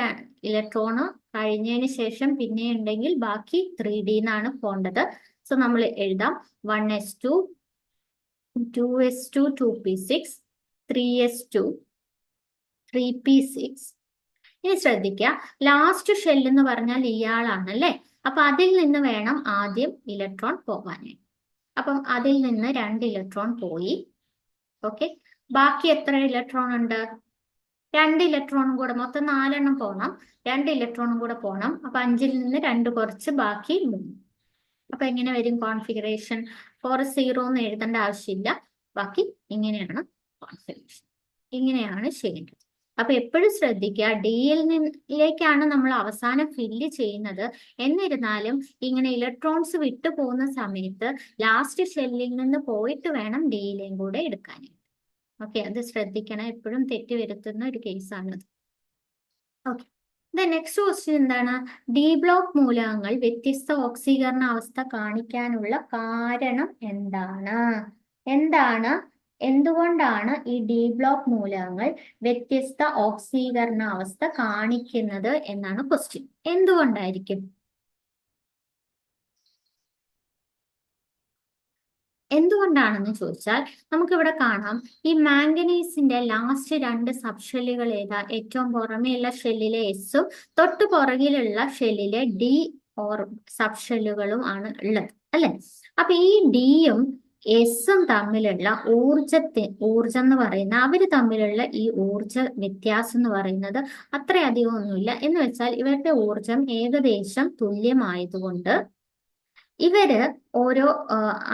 A: ഇലക്ട്രോണ് കഴിഞ്ഞതിന് ശേഷം പിന്നെ ഉണ്ടെങ്കിൽ ബാക്കി 3D എന്നാണ് പോണ്ടത്. സോ നമ്മൾ എഴുതാം 1s2, 2s2, 2p6, 3s2, 3p6. ഇനി ശ്രദ്ധിക്കുക, ലാസ്റ്റ് ഷെൽ എന്ന് പറഞ്ഞാൽ ഇയാളാണ് അല്ലെ. അപ്പൊ അതിൽ നിന്ന് വേണം ആദ്യം ഇലക്ട്രോൺ പോകാനായി. അപ്പം അതിൽ നിന്ന് 2 ഇലക്ട്രോൺ പോയി. ഓക്കെ, ബാക്കി എത്ര ഇലക്ട്രോൺ ഉണ്ട്? 2 ഇലക്ട്രോണും കൂടെ, മൊത്തം 4 എണ്ണം പോകണം, 2 ഇലക്ട്രോണും കൂടെ പോകണം. അപ്പൊ 5ൽ നിന്ന് 2 കുറച്ച് ബാക്കി 3. അപ്പൊ എങ്ങനെ വരും കോൺഫിഗറേഷൻ? 4 0 എന്ന് എഴുതേണ്ട ആവശ്യമില്ല, ബാക്കി ഇങ്ങനെയാണ് കോൺഫിഗറേഷൻ, ഇങ്ങനെയാണ് ചെയ്യേണ്ടത്. അപ്പൊ എപ്പോഴും ശ്രദ്ധിക്കുക, ഡിയിൽ നിന്നിലേക്കാണ് നമ്മൾ അവസാനം ഫില്ല് ചെയ്യുന്നത്. എന്നിരുന്നാലും ഇങ്ങനെ ഇലക്ട്രോൺസ് വിട്ടു പോകുന്ന സമയത്ത് ലാസ്റ്റ് ഷെല്ലിൽ നിന്ന് പോയിട്ട് വേണം ഡിയിലേയും കൂടെ എടുക്കാനായിട്ട്. ഓക്കെ, അത് ശ്രദ്ധിക്കണം, എപ്പോഴും തെറ്റ് വരുത്തുന്ന ഒരു കേസാണത്. ഓക്കെ, നെക്സ്റ്റ് ക്വസ്റ്റ്യൻ എന്താണ്? ഡി ബ്ലോക്ക് മൂലകങ്ങൾ വ്യത്യസ്ത ഓക്സീകരണ അവസ്ഥ കാണിക്കാനുള്ള കാരണം എന്താണ്? എന്തുകൊണ്ടാണ് ഈ ഡി ബ്ലോക്ക് മൂലകങ്ങൾ വ്യത്യസ്ത ഓക്സീകരണ അവസ്ഥ കാണിക്കുന്നത് എന്നാണ് ക്വസ്റ്റ്യൻ. എന്തുകൊണ്ടായിരിക്കും? എന്തുകൊണ്ടാണെന്ന് ചോദിച്ചാൽ നമുക്കിവിടെ കാണാം, ഈ മാംഗനീസിന്റെ ലാസ്റ്റ് 2 സബ്ഷെല്ലുകൾ ഏതാ? ഏറ്റവും പുറമെയുള്ള ഷെല്ലിലെ എസും തൊട്ട് പുറകിലുള്ള ഷെല്ലിലെ ഡി ഓർ സബ്ഷെല്ലുകളും ആണ് ഉള്ളത് അല്ലെ. അപ്പൊ ഈ ഡിയും എസും തമ്മിലുള്ള ഊർജം എന്ന് പറയുന്ന, അവര് തമ്മിലുള്ള ഈ ഊർജ വ്യത്യാസം എന്ന് പറയുന്നത് അത്രയധികം ഒന്നുമില്ല. എന്ന് വെച്ചാൽ ഇവരുടെ ഊർജം ഏകദേശം തുല്യമായതുകൊണ്ട് ഇവര് ഓരോ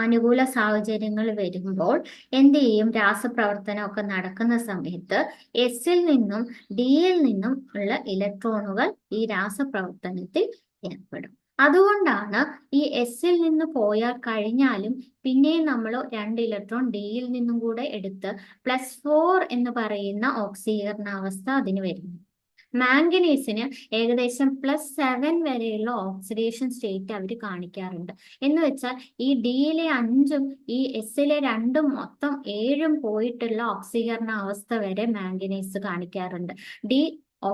A: അനുകൂല സാഹചര്യങ്ങൾ വരുമ്പോൾ എന്ത് ചെയ്യും? രാസപ്രവർത്തനം ഒക്കെ നടക്കുന്ന സമയത്ത് എസിൽ നിന്നും ഡിയിൽ നിന്നും ഉള്ള ഇലക്ട്രോണുകൾ ഈ രാസപ്രവർത്തനത്തിൽ ഏർപ്പെടും. അതുകൊണ്ടാണ് ഈ എസിൽ നിന്ന് പോയാൽ കഴിഞ്ഞാലും പിന്നെയും നമ്മൾ 2 ഇലക്ട്രോൺ ഡിയിൽ നിന്നും കൂടെ എടുത്ത് +4 എന്ന് പറയുന്ന ഓക്സീകരണാവസ്ഥ അതിന് വരുന്നു. മാംഗനീസിന് ഏകദേശം +7 വരെയുള്ള ഓക്സിഡേഷൻ സ്റ്റേറ്റ് അവർ കാണിക്കാറുണ്ട്. എന്ന് വെച്ചാൽ ഈ ഡിയിലെ 5ഉം ഈ എസിലെ 2ഉം മൊത്തം 7ഉം പോയിട്ടുള്ള ഓക്സീകരണ അവസ്ഥ വരെ മാംഗനീസ് കാണിക്കാറുണ്ട്. ഡി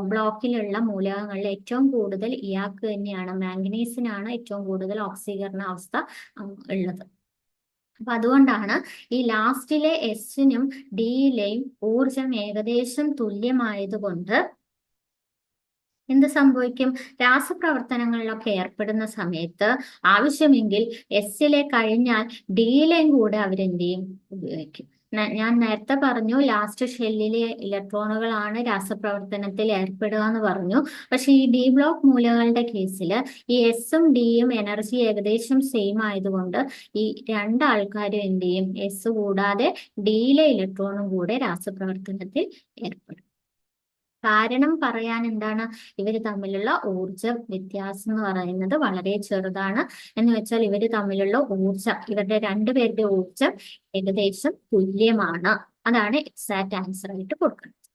A: ബ്ലോക്കിലുള്ള മൂലകങ്ങളിൽ ഏറ്റവും കൂടുതൽ ഇയാൾക്ക് തന്നെയാണ്, മാംഗനീസിനാണ് ഏറ്റവും കൂടുതൽ ഓക്സീകരണ അവസ്ഥ ഉള്ളത്. അപ്പൊ അതുകൊണ്ടാണ് ഈ ലാസ്റ്റിലെ എസിനും ഡിയിലെയും ഊർജം ഏകദേശം തുല്യമായതുകൊണ്ട് എന്ത് സംഭവിക്കും? രാസപ്രവർത്തനങ്ങളിലൊക്കെ ഏർപ്പെടുന്ന സമയത്ത് ആവശ്യമെങ്കിൽ എസിലെ കഴിഞ്ഞാൽ ഡിയിലെയും കൂടെ അവരെന്ത് ചെയ്യും? ഉപയോഗിക്കും. ഞാൻ നേരത്തെ പറഞ്ഞു ലാസ്റ്റ് ഷെല്ലിലെ ഇലക്ട്രോണുകളാണ് രാസപ്രവർത്തനത്തിൽ ഏർപ്പെടുക എന്ന് പറഞ്ഞു. പക്ഷെ ഈ ഡി ബ്ലോക്ക് മൂലകങ്ങളുടെ കേസിൽ ഈ എസും ഡിയും എനർജി ഏകദേശം സെയിം ആയതുകൊണ്ട് ഈ രണ്ടാൾക്കാരും എന്ത് ചെയ്യും, എസ് കൂടാതെ ഡിയിലെ ഇലക്ട്രോണും കൂടെ രാസപ്രവർത്തനത്തിൽ ഏർപ്പെടും. കാരണം പറയാൻ എന്താണ്, ഇവർ തമ്മിലുള്ള ഊർജ വ്യത്യാസം എന്ന് പറയുന്നത് വളരെ ചെറുതാണ്. എന്ന് വെച്ചാൽ ഇവർ തമ്മിലുള്ള ഇവരുടെ രണ്ടുപേരുടെ ഊർജം ഏകദേശം തുല്യമാണ്. അതാണ് എക്സാക്ട് ആൻസർ ആയിട്ട് കൊടുക്കുന്നത്.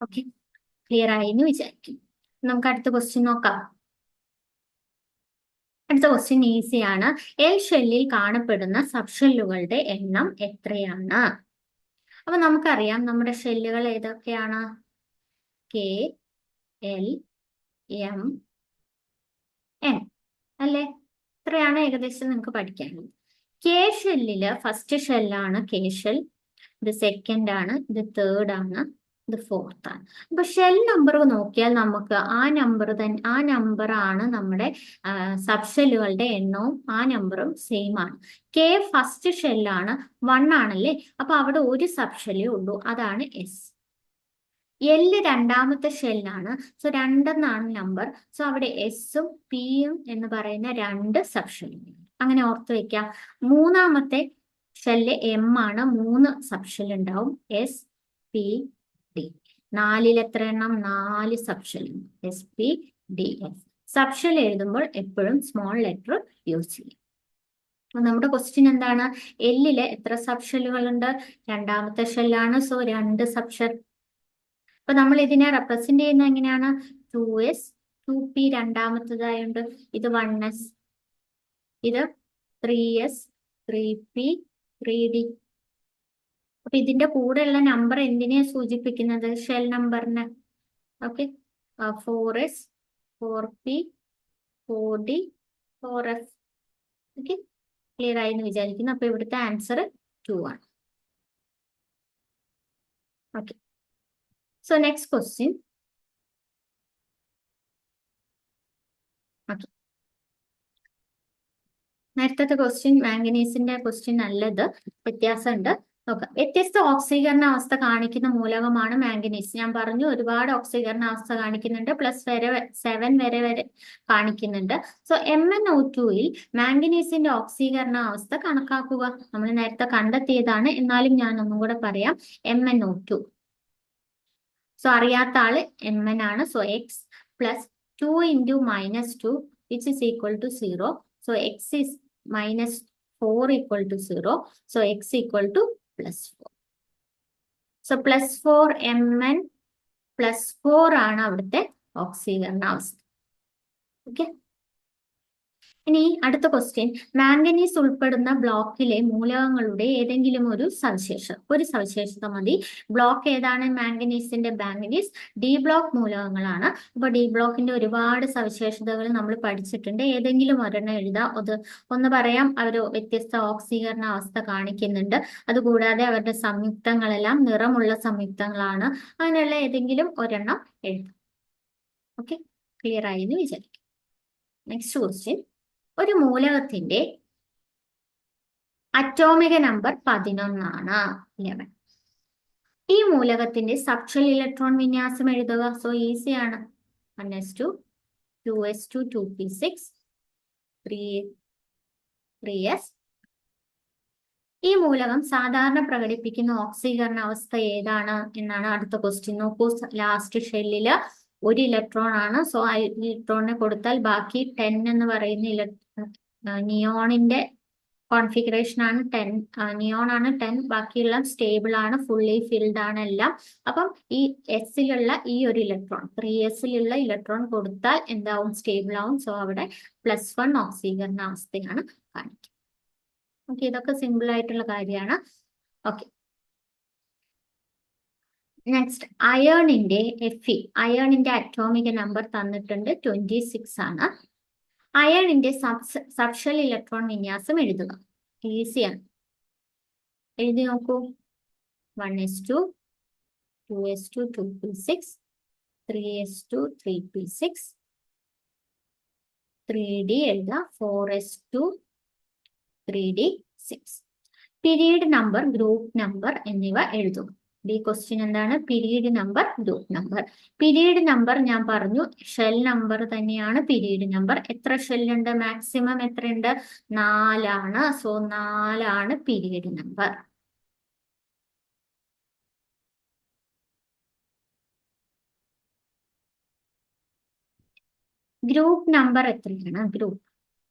A: ഓക്കെ, ക്ലിയർ ആയി എന്ന് വിചാരിക്കും. നമുക്ക് അടുത്ത ക്വസ്റ്റ്യൻ നോക്കാം. അടുത്ത ക്വസ്റ്റ്യൻ ഈസിയാണ്. എൽ ഷെല്ലിൽ കാണപ്പെടുന്ന സബ്ഷെല്ലുകളുടെ എണ്ണം എത്രയാണ്? അപ്പൊ നമുക്കറിയാം നമ്മുടെ ഷെല്ലുകൾ ഏതൊക്കെയാണ്? കെ, എൽ, എം, എൻ അല്ലെ? ഇത്രയാണ് ഏകദേശം നിങ്ങൾക്ക് പഠിക്കാനുള്ളത്. കെ ഷെല്ലില് ഫസ്റ്റ് ഷെല്ലാണ് കെ ഷെൽ, ഇത് സെക്കൻഡ് ആണ്, ഇത് തേർഡ് ആണ്, ഇത് ഫോർത്ത് ആണ്. അപ്പൊ ഷെൽ നമ്പർ നോക്കിയാൽ നമുക്ക് ആ നമ്പർ ആണ് നമ്മുടെ സബ്ഷെല്ലുകളുടെ എണ്ണവും ആ നമ്പറും സെയിം ആണ്. കെ ഫസ്റ്റ് ഷെല്ലാണ്, 1 ആണല്ലേ? അപ്പൊ അവിടെ ഒരു സബ്ഷെല്ലേ ഉള്ളൂ, അതാണ് എസ്. എല്ല് രണ്ടാമത്തെ ഷെല്ലാണ്, സോ 2 എന്നാണ് നമ്പർ. സോ അവിടെ എസും പിയും എന്ന് പറയുന്ന 2 സബ്ഷെല്ലുകൾ. അങ്ങനെ ഓർത്ത് വെക്കാം. മൂന്നാമത്തെ ഷെല്ല് എം ആണ്, 3 സബ്ഷെൽ ഉണ്ടാവും, എസ്, പി, ഡി. 4 എത്ര എണ്ണം? 4 subshell, S, P, D, F. Subshell എഴുതുമ്പോൾ എപ്പോഴും സ്മോൾ ലെറ്റർ യൂസ് ചെയ്യും. നമ്മുടെ ക്വസ്റ്റ്യൻ എന്താണ്? എല്ലില് എത്ര സബ്ഷെല്ലുകൾ ഉണ്ട്? രണ്ടാമത്തെ ഷെല്ലാണ്, സോ 2 സബ്ഷെൽ. അപ്പൊ നമ്മൾ ഇതിനെ റെപ്രസെന്റ് ചെയ്യുന്ന എങ്ങനെയാണ്? 2s, 2p രണ്ടാമത്തേതായുണ്ട്, ഇത് 1s, ഇത് 3s, 3p, 3d. അപ്പൊ ഇതിന്റെ കൂടെയുള്ള നമ്പർ എന്തിനെ സൂചിപ്പിക്കുന്നത്? ഷെൽ നമ്പറിന്. Okay, 4s, 4p, 4d, 4f. Okay, clear ആയി എന്ന് വിചാരിക്കുന്നു. അപ്പൊ ഇവിടുത്തെ ആൻസർ 2 ആണ്. Okay, so next question. Okay. നേരത്തെ ക്വസ്റ്റ്യൻ മാംഗനീസിന്റെ ക്വസ്റ്റ്യൻ നല്ലത്, വ്യത്യാസമുണ്ട്. നോക്കാം. വ്യത്യസ്ത ഓക്സീകരണ അവസ്ഥ കാണിക്കുന്ന മൂലകമാണ് മാംഗനീസ്. ഞാൻ പറഞ്ഞു ഒരുപാട് ഓക്സീകരണ അവസ്ഥ കാണിക്കുന്നുണ്ട്, +7 വരെ കാണിക്കുന്നുണ്ട്. സോ MnO2ൽ മാംഗനീസിന്റെ ഓക്സീകരണ അവസ്ഥ കണക്കാക്കുക. നമ്മൾ നേരത്തെ കണ്ടെത്തിയതാണ്, എന്നാലും ഞാൻ ഒന്നും കൂടെ പറയാം. MnO2. സോ അറിയാത്ത ആള് Mn ആണ്. So x + 2 × -2 which is equal to 0. So x is -4 = 0. So x equal to +4. So +4 Mn +4 ആണ് അവിടുത്തെ ഓക്സീകരണ അവസ്ഥ. ഓക്കെ, ഇനി അടുത്ത ക്വസ്റ്റ്യൻ. മാംഗനീസ് ഉൾപ്പെടുന്ന ബ്ലോക്കിലെ മൂലകങ്ങളുടെ ഏതെങ്കിലും ഒരു സവിശേഷത മതി. ബ്ലോക്ക് ഏതാണ്? മാംഗനീസിന്റെ മാംഗനീസ് ഡി ബ്ലോക്ക് മൂലകങ്ങളാണ്. അപ്പൊ ഡി ബ്ലോക്കിന്റെ ഒരുപാട് സവിശേഷതകൾ നമ്മൾ പഠിച്ചിട്ടുണ്ട്. ഏതെങ്കിലും ഒരെണ്ണം എഴുതാം. ഒന്ന് പറയാം, അവർ വ്യത്യസ്ത ഓക്സീകരണ അവസ്ഥ കാണിക്കുന്നുണ്ട്. അതുകൂടാതെ അവരുടെ സംയുക്തങ്ങളെല്ലാം നിറമുള്ള സംയുക്തങ്ങളാണ്. അങ്ങനെയുള്ള ഏതെങ്കിലും ഒരെണ്ണം എഴുതാം. ഓക്കെ, ക്ലിയർ ആയി എന്ന് വിചാരിക്കും. Next question. ഒരു മൂലകത്തിന്റെ അറ്റോമിക നമ്പർ 11 ആണ്, 11. ഈ മൂലകത്തിന്റെ സബ്ഷെൽ ഇലക്ട്രോൺ വിന്യാസം എഴുതുക. സോ ഈസിയാണ്. 1s2, 2s2, 2p6, 3s. ഈ മൂലകം സാധാരണ പ്രകടിപ്പിക്കുന്ന ഓക്സീകരണ അവസ്ഥ ഏതാണ് എന്നാണ് അടുത്ത ക്വസ്റ്റ്യൻ. നോക്കൂ, ലാസ്റ്റ് ഷെല്ലില് ഒരു ഇലക്ട്രോൺ ആണ്. സോ ആ ഇലക്ട്രോണിനെ കൊടുത്താൽ ബാക്കി 10 എന്ന് പറയുന്ന നിയോണിന്റെ കോൺഫിഗറേഷൻ ആണ് 10. നിയോൺ ആണ് 10. ബാക്കിയുള്ള സ്റ്റേബിൾ ആണ്, ഫുള്ളി ഫിൽഡ് ആണ് എല്ലാം. അപ്പം ഈ എസിലുള്ള ഈ ഒരു ഇലക്ട്രോൺ, 3sലുള്ള ഇലക്ട്രോൺ കൊടുത്താൽ എന്താവും? സ്റ്റേബിൾ ആവും. സോ അവിടെ +1 ഓക്സീകരണ അവസ്ഥയാണ് കാണിക്കുക. ഓക്കെ, ഇതൊക്കെ സിമ്പിൾ ആയിട്ടുള്ള കാര്യമാണ്. ഓക്കെ, നെക്സ്റ്റ് അയേണിന്റെ Fe. അയേണിന്റെ അറ്റോമിക നമ്പർ തന്നിട്ടുണ്ട്, 26 ആണ്. അയേണിന്റെ സബ്ഷെൽ ഇലക്ട്രോൺ വിന്യാസം എഴുതുക. ഈസിയാണ്, എഴുതി നോക്കൂ. 1s2, 2s2, 2p6, 3s2, 3p6, 3d എഴുതാം, 4s2, 3d6. Period number, group number എന്നിവ എഴുതുക. ഈ ക്വസ്റ്റ്യൻ എന്താണ്? Period number, group number. Period number ഞാൻ പറഞ്ഞു, ഷെൽ നമ്പർ തന്നെയാണ് പീരീഡ് നമ്പർ. എത്ര ഷെല്ലുണ്ട്? മാക്സിമം എത്രയുണ്ട്? 4 so 4 period number. Group number എത്രയാണ്? ഗ്രൂപ്പ്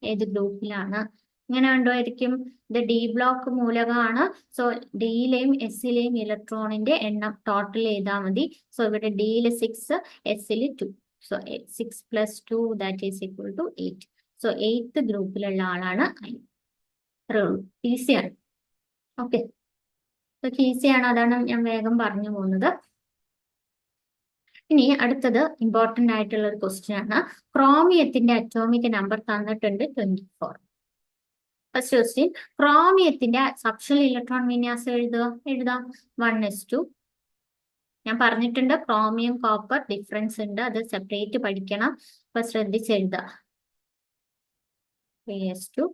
A: ഏത് ഗ്രൂപ്പിലാണ്? ഇങ്ങനെ കണ്ടുമായിരിക്കും. ഇത് ഡി ബ്ലോക്ക് മൂലകമാണ്. സോ ഡിയിലെയും എസിലെയും ഇലക്ട്രോണിന്റെ എണ്ണം ടോട്ടൽ ചെയ്താൽ മതി. സോ ഇവിടെ ഡിയിൽ 6, എസിൽ 2. So 6 + 2 that is equal to 8. So 8th ഗ്രൂപ്പിലുള്ള ആളാണ് I. അത്രേ ഉള്ളൂ. ഈസിയാണ്. ഓക്കെ, ഈസിയാണ്. അതാണ് ഞാൻ വേഗം പറഞ്ഞു പോകുന്നത്. ഇനി അടുത്തത് ഇമ്പോർട്ടന്റ് ആയിട്ടുള്ള ഒരു ക്വസ്റ്റ്യൻ ആണ്. ക്രോമിയത്തിന്റെ അറ്റോമിക് നമ്പർ തന്നിട്ടുണ്ട് 24. ഫസ്റ്റ് ക്വസ്റ്റ്യൻ, ക്രോമിയത്തിന്റെ സബ്ഷൽ ഇലക്ട്രോൺ വിന്യാസം എഴുതാം 1s2. ഞാൻ പറഞ്ഞിട്ടുണ്ട് ക്രോമിയം കോപ്പർ ഡിഫറൻസ് ഉണ്ട്, അത് സെപ്പറേറ്റ് പഠിക്കണം. അപ്പൊ ശ്രദ്ധിച്ചെഴുതാം. 3s2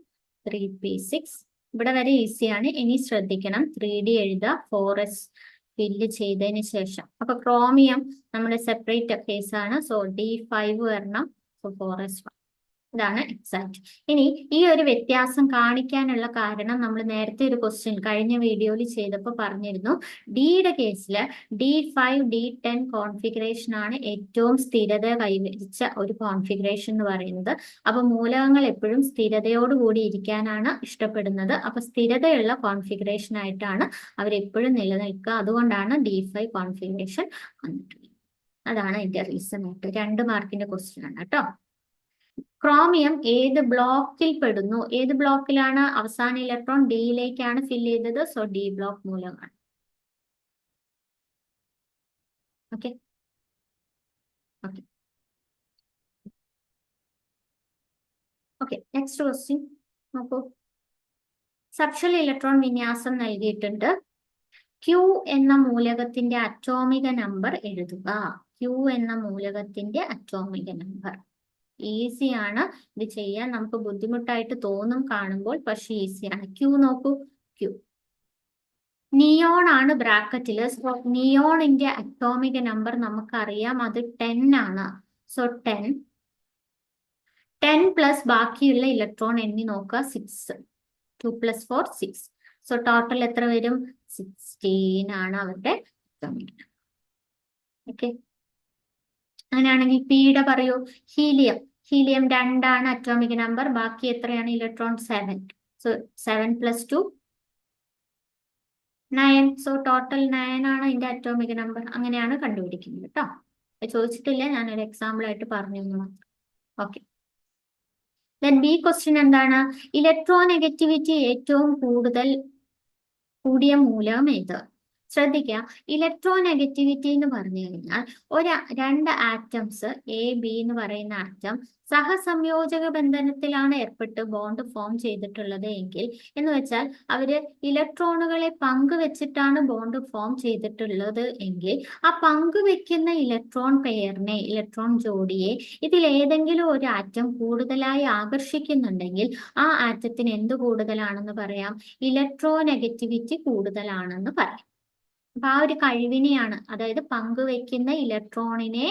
A: 3p6. ഇവിടെ വരെ ഈസിയാണ്. ഇനി ശ്രദ്ധിക്കണം, 3d എഴുതുക 4s ഫില്ല് ചെയ്തതിന് ശേഷം. അപ്പൊ ക്രോമിയം നമ്മുടെ സെപ്പറേറ്റ് കേസാണ്. സോ D5 വരണം. So 4s1. ഇതാണ് എക്സാക്ട്. ഇനി ഈ ഒരു വ്യത്യാസം കാണിക്കാനുള്ള കാരണം നമ്മൾ നേരത്തെ ഒരു ക്വസ്റ്റ്യൻ കഴിഞ്ഞ വീഡിയോയിൽ ചെയ്തപ്പോൾ പറഞ്ഞിരുന്നു. ഡിയുടെ കേസിൽ D5 D10 കോൺഫിഗറേഷൻ ആണ് ഏറ്റവും സ്ഥിരത കൈവരിച്ച ഒരു കോൺഫിഗറേഷൻ എന്ന് പറയുന്നത്. അപ്പൊ മൂലകങ്ങൾ എപ്പോഴും സ്ഥിരതയോടുകൂടി ഇരിക്കാനാണ് ഇഷ്ടപ്പെടുന്നത്. അപ്പൊ സ്ഥിരതയുള്ള കോൺഫിഗറേഷൻ ആയിട്ടാണ് അവരെപ്പോഴും നിലനിൽക്കുക. അതുകൊണ്ടാണ് D5 കോൺഫിഗറേഷൻ വന്നിട്ടുള്ളത്. അതാണ് ഇതിന്റെ റീസൺ ആയിട്ട്. 2 മാർക്കിന്റെ ക്വസ്റ്റ്യൻ ആണ് കേട്ടോ. ക്രോമിയം ഏത് ബ്ലോക്കിൽ പെടുന്നു? ഏത് ബ്ലോക്കിലാണ്? അവസാന ഇലക്ട്രോൺ ഡിയിലേക്കാണ് ഫില്ല് ചെയ്തത്. സോ ഡി ബ്ലോക്ക് മൂലകമാണ്. Okay okay okay next question നോക്കൂ. സബ്ഷൽ ഇലക്ട്രോൺ വിന്യാസം നൽകിയിട്ടുണ്ട്. ക്യൂ എന്ന മൂലകത്തിന്റെ അറ്റോമിക നമ്പർ എഴുതുക. ക്യൂ എന്ന മൂലകത്തിന്റെ അറ്റോമിക നമ്പർ. ഈസിയാണ് ഇത് ചെയ്യാൻ. നമുക്ക് ബുദ്ധിമുട്ടായിട്ട് തോന്നും കാണുമ്പോൾ, പക്ഷെ ഈസിയാണ്. ക്യൂ നോക്കൂ. ക്യൂ നിയോൺ ആണ് ബ്രാക്കറ്റില്. സോ നിയോണിന്റെ അറ്റോമിക നമ്പർ നമുക്കറിയാം, അത് 10 ആണ്. സോ 10 പ്ലസ് ബാക്കിയുള്ള ഇലക്ട്രോൺ എണ്ണി നോക്കുക. 6. 2 + 4 6. സോ ടോട്ടൽ എത്ര വരും? 16 ആണ് അവരുടെ അറ്റോമിക നമ്പർ. ഓക്കെ, അങ്ങനെയാണെങ്കിൽ പിയുടെ പറയൂ. ഹീലിയം 2 ആണ് അറ്റോമിക് നമ്പർ. ബാക്കി എത്രയാണ് ഇലക്ട്രോൺ? 7. സോ 7 + 2 9. സോ ടോട്ടൽ 9 ആണ് അതിന്റെ അറ്റോമിക് നമ്പർ. അങ്ങനെയാണ് കണ്ടുപിടിക്കുന്നത് കേട്ടോ. ചോദിച്ചിട്ടില്ല, ഞാനൊരു എക്സാമ്പിൾ ആയിട്ട് പറഞ്ഞു എന്ന് മാത്രം. ഓക്കെ, ദെൻ ബി ക്വസ്റ്റ്യൻ എന്താണ്? ഇലക്ട്രോനെഗറ്റിവിറ്റി ഏറ്റവും കൂടിയ മൂലകം ഏത്? ശ്രദ്ധിക്കുക, ഇലക്ട്രോനെഗറ്റിവിറ്റി എന്ന് പറഞ്ഞു കഴിഞ്ഞാൽ 2 ആറ്റംസ് എ ബി എന്ന് പറയുന്ന ആറ്റം സഹസംയോജക ബന്ധനത്തിലാണ് ഏർപ്പെട്ട് ബോണ്ട് ഫോം ചെയ്തിട്ടുള്ളത് എങ്കിൽ, എന്ന് വെച്ചാൽ അവര് ഇലക്ട്രോണുകളെ പങ്കുവെച്ചിട്ടാണ് ബോണ്ട് ഫോം ചെയ്തിട്ടുള്ളത് എങ്കിൽ, ആ പങ്കുവെക്കുന്ന ഇലക്ട്രോൺ പെയറിനെ, ഇലക്ട്രോൺ ജോഡിയെ ഇതിൽ ഏതെങ്കിലും ഒരു ആറ്റം കൂടുതലായി ആകർഷിക്കുന്നുണ്ടെങ്കിൽ ആ ആറ്റത്തിന് എന്ത് കൂടുതലാണെന്ന് പറയാം? ഇലക്ട്രോനെഗറ്റിവിറ്റി കൂടുതലാണെന്ന് പറയാം. അപ്പൊ ആ ഒരു കഴിവിനെയാണ്, അതായത് പങ്കുവെക്കുന്ന ഇലക്ട്രോണിനെ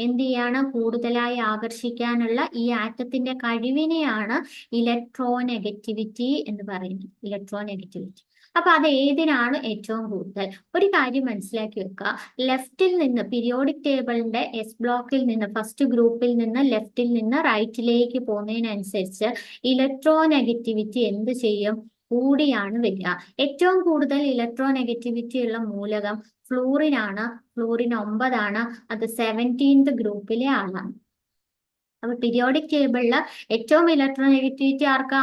A: എന്ത് ചെയ്യാണ്? കൂടുതലായി ആകർഷിക്കാനുള്ള ഈ ആറ്റത്തിന്റെ കഴിവിനെയാണ് ഇലക്ട്രോനെഗറ്റിവിറ്റി എന്ന് പറയുന്നത്. ഇലക്ട്രോനെഗറ്റിവിറ്റി. അപ്പൊ അത് ഏതിനാണ് ഏറ്റവും കൂടുതൽ? ഒരു കാര്യം മനസ്സിലാക്കി വെക്കുക. ലെഫ്റ്റിൽ നിന്ന് പീരിയോഡിക് ടേബിളിന്റെ എസ് ബ്ലോക്കിൽ നിന്ന്, ഫസ്റ്റ് ഗ്രൂപ്പിൽ നിന്ന് ലെഫ്റ്റിൽ നിന്ന് റൈറ്റിലേക്ക് പോകുന്നതിനനുസരിച്ച് ഇലക്ട്രോനെഗറ്റിവിറ്റി എന്ത് ചെയ്യും? കൂടിയാണ് വരിക. ഏറ്റവും കൂടുതൽ ഇലക്ട്രോനെഗറ്റിവിറ്റി ഉള്ള മൂലകം ഫ്ലൂറിൻ ആണ്. ഫ്ലൂറിൻ 9 ആണ്. അത് 17th ഗ്രൂപ്പിലെ ആളാണ്. അപ്പൊ പീരിയോഡിക് ടേബിളില് ഏറ്റവും ഇലക്ട്രോനെഗറ്റിവിറ്റി ആർക്കാ?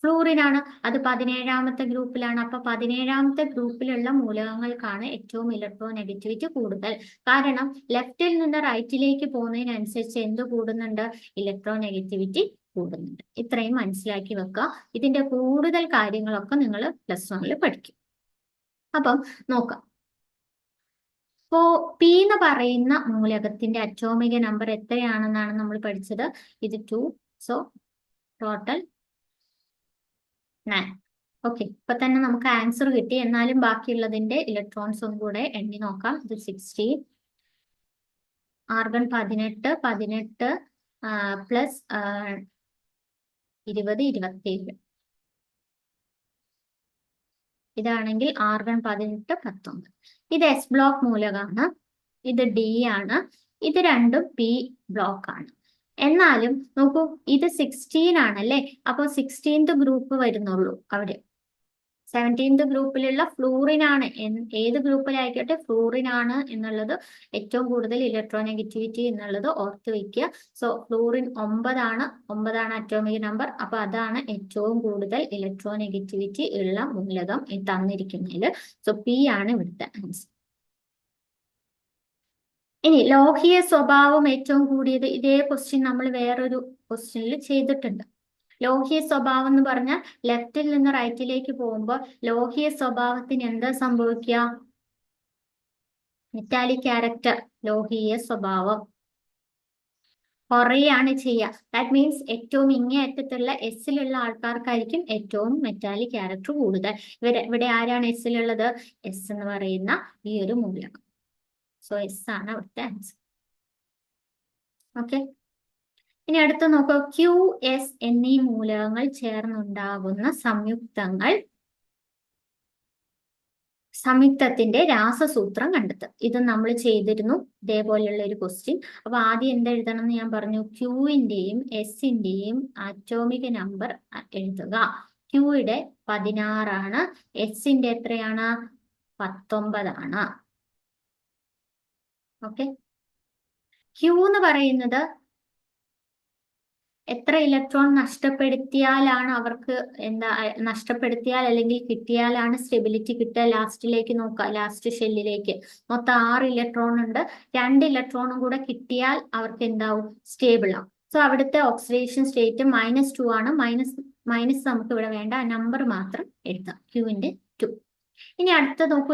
A: ഫ്ലൂറിൻ ആണ്. അത് 17th ഗ്രൂപ്പിലാണ്. അപ്പൊ 17th ഗ്രൂപ്പിലുള്ള മൂലകങ്ങൾക്കാണ് ഏറ്റവും ഇലക്ട്രോനെഗറ്റിവിറ്റി കൂടുതൽ. കാരണം ലെഫ്റ്റിൽ നിന്ന് റൈറ്റിലേക്ക് പോകുന്നതിനനുസരിച്ച് എന്ത് കൂടുന്നുണ്ട്? ഇലക്ട്രോനെഗറ്റിവിറ്റി കൂടുന്നുണ്ട്. ഇത്രയും മനസ്സിലാക്കി വെക്കുക. ഇതിന്റെ കൂടുതൽ കാര്യങ്ങളൊക്കെ നിങ്ങൾ +1 പഠിക്കും. അപ്പം നോക്കാം. ഇപ്പോ പി എന്ന് പറയുന്ന മൂലകത്തിന്റെ അറ്റോമിക നമ്പർ എത്രയാണെന്നാണ് നമ്മൾ പഠിച്ചത്? ഇത് 2. So total 9. ഓക്കെ, ഇപ്പൊ തന്നെ നമുക്ക് ആൻസർ കിട്ടി. എന്നാലും ബാക്കിയുള്ളതിന്റെ ഇലക്ട്രോൺസും കൂടെ എണ്ണി നോക്കാം. ഇത് 16, ആർഗൺ 18 പ്ലസ് 20 27. ഇതാണെങ്കിൽ ആർഗൺ 18 19. ഇത് എസ് ബ്ലോക്ക് മൂലകമാണ്, ഇത് ഡി ആണ്, ഇത് രണ്ടും പി ബ്ലോക്ക് ആണ്. എന്നാലും നോക്കൂ, ഇത് 16 ആണല്ലേ, അപ്പോൾ 16th ഗ്രൂപ്പ് വരുന്നുള്ളൂ അവിടെ. 17th ഗ്രൂപ്പിലുള്ള ഫ്ലൂറിൻ ആണ്, ഏത് ഗ്രൂപ്പിലായിക്കോട്ടെ ഫ്ലൂറിൻ ആണ് എന്നുള്ളത് ഏറ്റവും കൂടുതൽ ഇലക്ട്രോനെഗറ്റിവിറ്റി എന്നുള്ളത് ഓർത്ത് വെക്കുക. സോ ഫ്ലൂറിൻ 9 ആണ് അറ്റോമിക് നമ്പർ. അപ്പൊ അതാണ് ഏറ്റവും കൂടുതൽ ഇലക്ട്രോനെഗറ്റിവിറ്റി ഉള്ള മൂലകം തന്നിരിക്കുന്നതിൽ. സോ പി ആണ് ഇവിടുത്തെ ആൻസർ. ഇനി ലോഹീയ സ്വഭാവം ഏറ്റവും കൂടിയത്, ഇതേ ക്വസ്റ്റ്യൻ നമ്മൾ വേറൊരു ക്വസ്റ്റ്യനിൽ ചെയ്തിട്ടുണ്ട്. ലോഹീയ സ്വഭാവം എന്ന് പറഞ്ഞാൽ ലെഫ്റ്റിൽ നിന്ന് റൈറ്റിലേക്ക് പോകുമ്പോൾ ലോഹീയ സ്വഭാവത്തിന് എന്താ സംഭവിക്കുക? മെറ്റാലിക് ക്യാരക്ടർ, ലോഹീയ സ്വഭാവം കുറയാണ് ചെയ്യുക. ദാറ്റ് മീൻസ് ഏറ്റവും ഇങ്ങേയറ്റത്തുള്ള എസ്സിലുള്ള ആൾക്കാർക്കായിരിക്കും ഏറ്റവും മെറ്റാലിക് ക്യാരക്ടർ കൂടുതൽ. ഇവിടെ ആരാണ് എസ്സിലുള്ളത്? എസ് എന്ന് പറയുന്ന ഈ ഒരു മൂലകം. സോ എസ് ആണ് അവിടുത്തെ ആൻസർ. ഓക്കെ, ഇനി അടുത്ത് നോക്കുക. ക്യു, എസ് എന്നീ മൂലകങ്ങൾ ചേർന്നുണ്ടാകുന്ന സംയുക്തത്തിന്റെ രാസസൂത്രം കണ്ടെത്തുക. ഇത് നമ്മൾ ചെയ്തിരുന്നു, ഇതേപോലെയുള്ള ഒരു ക്വസ്റ്റ്യൻ. അപ്പൊ ആദ്യം എന്ത് എഴുതണം എന്ന് ഞാൻ പറഞ്ഞു. ക്യൂവിന്റെയും എസിന്റെയും ആറ്റോമിക് നമ്പർ എഴുതുക. ക്യൂയുടെ 16 ആണ്, എസിന്റെ എത്രയാണ്? 19 ആണ്. ഓക്കെ, ക്യൂ എന്ന് പറയുന്നത് എത്ര ഇലക്ട്രോൺ നഷ്ടപ്പെടുത്തിയാലാണ് അവർക്ക് നഷ്ടപ്പെടുത്തിയാൽ അല്ലെങ്കിൽ കിട്ടിയാലാണ് സ്റ്റെബിലിറ്റി കിട്ടുക? ലാസ്റ്റിലേക്ക് നോക്കുക, ലാസ്റ്റ് ഷെല്ലിലേക്ക് മൊത്തം 6 ഇലക്ട്രോൺ ഉണ്ട്. 2 ഇലക്ട്രോണും കൂടെ കിട്ടിയാൽ അവർക്ക് എന്താവും? സ്റ്റേബിൾ ആവും. സോ അവിടുത്തെ ഓക്സിഡേഷൻ സ്റ്റേറ്റ് -2 ആണ്. മൈനസ് നമുക്ക് ഇവിടെ വേണ്ട, നമ്പർ മാത്രം എഴുതാം, ക്യൂവിന്റെ 2. ഇനി അടുത്ത നോക്കൂ,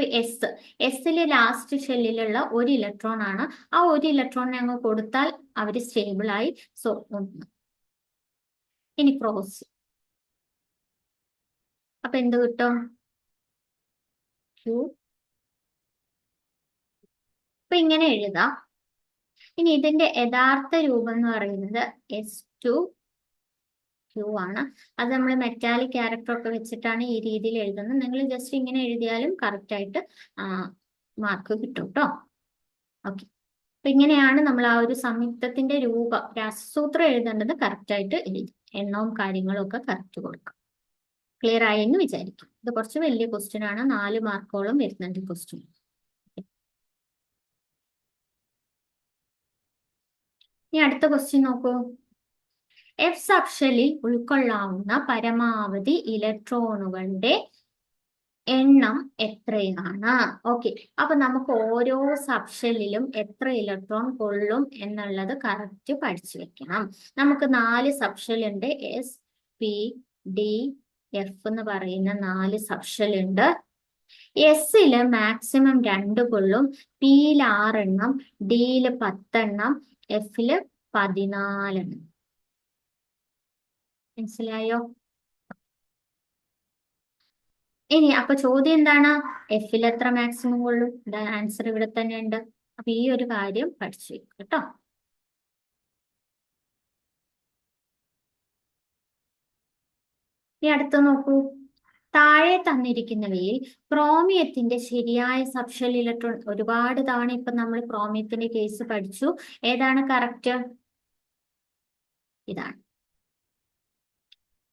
A: എസ്സിലെ ലാസ്റ്റ് ഷെല്ലിലുള്ള 1 ഇലക്ട്രോൺ ആണ്. ആ 1 ഇലക്ട്രോണിനെ അങ്ങ് കൊടുത്താൽ അവര് സ്റ്റേബിൾ ആയി. സോ 1. ഇനി ക്രോസ്, അപ്പൊ എന്ത് കിട്ടും? ക്യൂ. അപ്പൊ ഇങ്ങനെ എഴുതാം. ഇനി ഇതിന്റെ യഥാർത്ഥ രൂപം എന്ന് പറയുന്നത് S2Q ആണ്. അത് നമ്മൾ മെറ്റാലിക് ക്യാരക്ടർ ഒക്കെ വെച്ചിട്ടാണ് ഈ രീതിയിൽ എഴുതുന്നത്. നിങ്ങൾ ജസ്റ്റ് ഇങ്ങനെ എഴുതിയാലും കറക്റ്റ് ആയിട്ട് മാർക്ക് കിട്ടും കേട്ടോ. ഓക്കെ, അപ്പൊ ഇങ്ങനെയാണ് നമ്മൾ ആ ഒരു സംയുക്തത്തിന്റെ രൂപം, രാസസൂത്രം എഴുതേണ്ടത് കറക്റ്റ് ആയിട്ട് എഴുതി, എണ്ണവും കാര്യങ്ങളും ഒക്കെ കറക്റ്റ് കൊടുക്കാം. ക്ലിയർ ആയി എന്ന് വിചാരിക്കും. ഇത് കുറച്ച് വലിയ ക്വസ്റ്റ്യൻ ആണ്, 4 മാർക്കോളം വരുന്നുണ്ട് ക്വസ്റ്റ്യൻ. ഇനി അടുത്ത ക്വസ്റ്റ്യൻ നോക്കൂ. എഫ് സബ്ഷെല്ലിൽ ഉൾക്കൊള്ളാവുന്ന പരമാവധി ഇലക്ട്രോണുകളുടെ എണ്ണം എത്രയാണ്? ഓക്കെ, അപ്പൊ നമുക്ക് ഓരോ സബ്ഷെല്ലിലും എത്ര ഇലക്ട്രോൺ കൊള്ളും എന്നുള്ളത് കറക്റ്റ് പഠിച്ചു വെക്കണം. നമുക്ക് 4 സബ്ഷെൽ ഉണ്ട്. എസ്, പി, ഡി, എഫ് എന്ന് പറയുന്ന 4 സബ്ഷെൽ ഉണ്ട്. എസ്സില് മാക്സിമം 2 കൊള്ളും, പിയിൽ 6 എണ്ണം, ഡിയില് 10 എണ്ണം, എഫില് 14 എണ്ണം. മനസ്സിലായോ? ഇനി അപ്പൊ ചോദ്യം എന്താണ്? എഫിൽ എത്ര മാക്സിമം കൊള്ളും? ആൻസർ ഇവിടെ തന്നെ ഉണ്ട്. അപ്പൊ ഈ ഒരു കാര്യം പഠിച്ചു വെക്കും കേട്ടോ. ഇനി അടുത്ത് നോക്കൂ. താഴെ തന്നിരിക്കുന്നവയിൽ ക്രോമിയത്തിന്റെ ശരിയായ സബ്ഷെൽ ഇലക്ട്രോൺ, ഒരുപാട് തവണ ഇപ്പൊ നമ്മൾ ക്രോമിയത്തിന്റെ കേസ് പഠിച്ചു. ഏതാണ് കറക്റ്റ്? ഇതാണ്,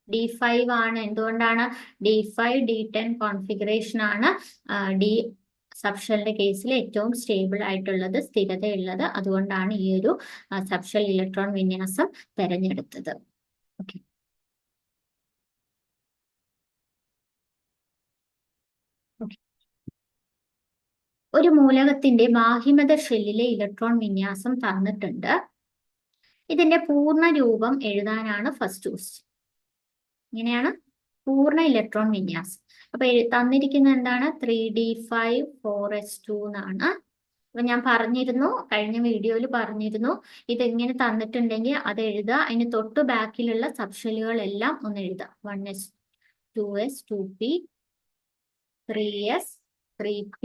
A: D5 ആണ്. എന്തുകൊണ്ടാണ്? D5 D10 കോൺഫിഗറേഷൻ ആണ്. ഡി സബ്ഷെല്ലിന്റെ കേസിൽ ഏറ്റവും സ്റ്റേബിൾ ആയിട്ടുള്ളത്, സ്ഥിരതയുള്ളത്. അതുകൊണ്ടാണ് ഈ ഒരു സബ്ഷെൽ ഇലക്ട്രോൺ വിന്യാസം തെരഞ്ഞെടുത്തത്. ഓക്കെ, ഒരു മൂലകത്തിന്റെ ബാഹ്യമത ഷെല്ലിലെ ഇലക്ട്രോൺ വിന്യാസം തന്നിട്ടുണ്ട്. ഇതിന്റെ പൂർണ്ണ രൂപം എഴുതാനാണ് ഫസ്റ്റ് ക്വസ്റ്റ്യൻ. ഇങ്ങനെയാണ് പൂർണ്ണ ഇലക്ട്രോൺ വിന്യാസം. അപ്പൊ തന്നിരിക്കുന്ന എന്താണ്? 3d5 4s2 എന്നാണ്. അപ്പൊ ഞാൻ പറഞ്ഞിരുന്നു, കഴിഞ്ഞ വീഡിയോയിൽ പറഞ്ഞിരുന്നു, ഇതെങ്ങനെ തന്നിട്ടുണ്ടെങ്കിൽ അത് എഴുതുക. അതിന് തൊട്ട് ബാക്കിലുള്ള സബ്ഷെല്ലുകളെല്ലാം ഒന്ന് എഴുതുക. 1s 2s 2p 3s 3p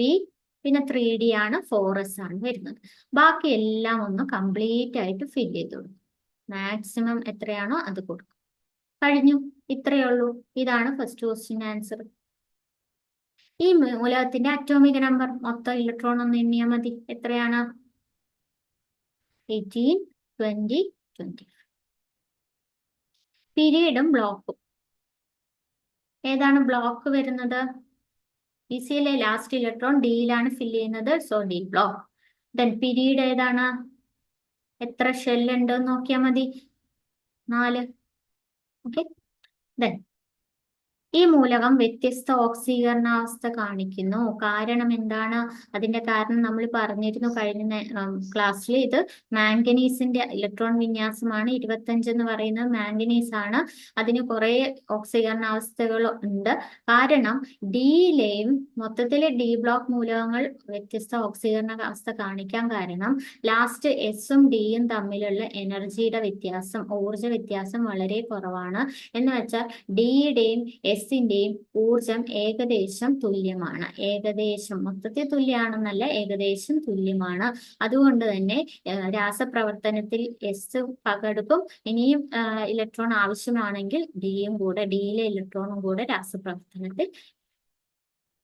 A: പിന്നെ 3d ആണ് 4s ആണ് വരുന്നത്. ബാക്കി എല്ലാം ഒന്ന് കംപ്ലീറ്റ് ആയിട്ട് ഫിൽ ചെയ്ത് കൊടുക്കും. മാക്സിമം എത്രയാണോ അത് കൊടുക്കും. കഴിഞ്ഞു. ഇത്രയേ ഉള്ളൂ. ഇതാണ് ഫസ്റ്റ് ക്വസ്റ്റ്യൻ ആൻസർ. ഈ മൂലകത്തിന്റെ അറ്റോമിക് നമ്പർ മൊത്തം ഇലക്ട്രോൺ ഒന്ന് എണ്ണിയാൽ മതി. എത്രയാണ്? 18 20 20. പീരീഡും ബ്ലോക്കും. ഏതാണ് ബ്ലോക്ക് വരുന്നത്? ഈസിയിലെ ലാസ്റ്റ് ഇലക്ട്രോൺ ഡിയിലാണ് ഫിൽ ചെയ്യുന്നത്. So D block. Then period ഏതാണ്? എത്ര ഷെൽ ഉണ്ട് നോക്കിയാൽ മതി. 4. ഓക്കെ. ദെൻ ഈ മൂലകം വ്യത്യസ്ത ഓക്സീകരണാവസ്ഥ കാണിക്കുന്നു. കാരണം എന്താണ്? അതിന്റെ കാരണം നമ്മൾ പറഞ്ഞിരുന്നു കഴിഞ്ഞ ക്ലാസ്സിൽ. ഇത് മാംഗനീസിന്റെ ഇലക്ട്രോൺ വിന്യാസമാണ്. 25 എന്ന് പറയുന്നത് മാംഗനീസ് ആണ്. അതിന് കുറെ ഓക്സീകരണാവസ്ഥകൾ ഉണ്ട്. കാരണം ഡിയിലെയും മൊത്തത്തിലെ ഡി ബ്ലോക്ക് മൂലകങ്ങൾ വ്യത്യസ്ത ഓക്സീകരണാവസ്ഥ കാണിക്കാൻ കാരണം ലാസ്റ്റ് എസും ഡിയും തമ്മിലുള്ള എനർജിയുടെ വ്യത്യാസം, ഊർജ വ്യത്യാസം വളരെ കുറവാണ്. എന്ന് വെച്ചാൽ ഡിയുടെയും എസിന്റെയും ഊർജം ഏകദേശം തുല്യമാണ്. ഏകദേശം, മൊത്തത്തിൽ തുല്യമാണെന്നല്ല, ഏകദേശം തുല്യമാണ്. അതുകൊണ്ട് തന്നെ രാസപ്രവർത്തനത്തിൽ എസ് പങ്കെടുക്കും. ഇനിയും ഇലക്ട്രോൺ ആവശ്യമാണെങ്കിൽ ഡിയിലെ ഇലക്ട്രോണും കൂടെ രാസപ്രവർത്തനത്തിൽ.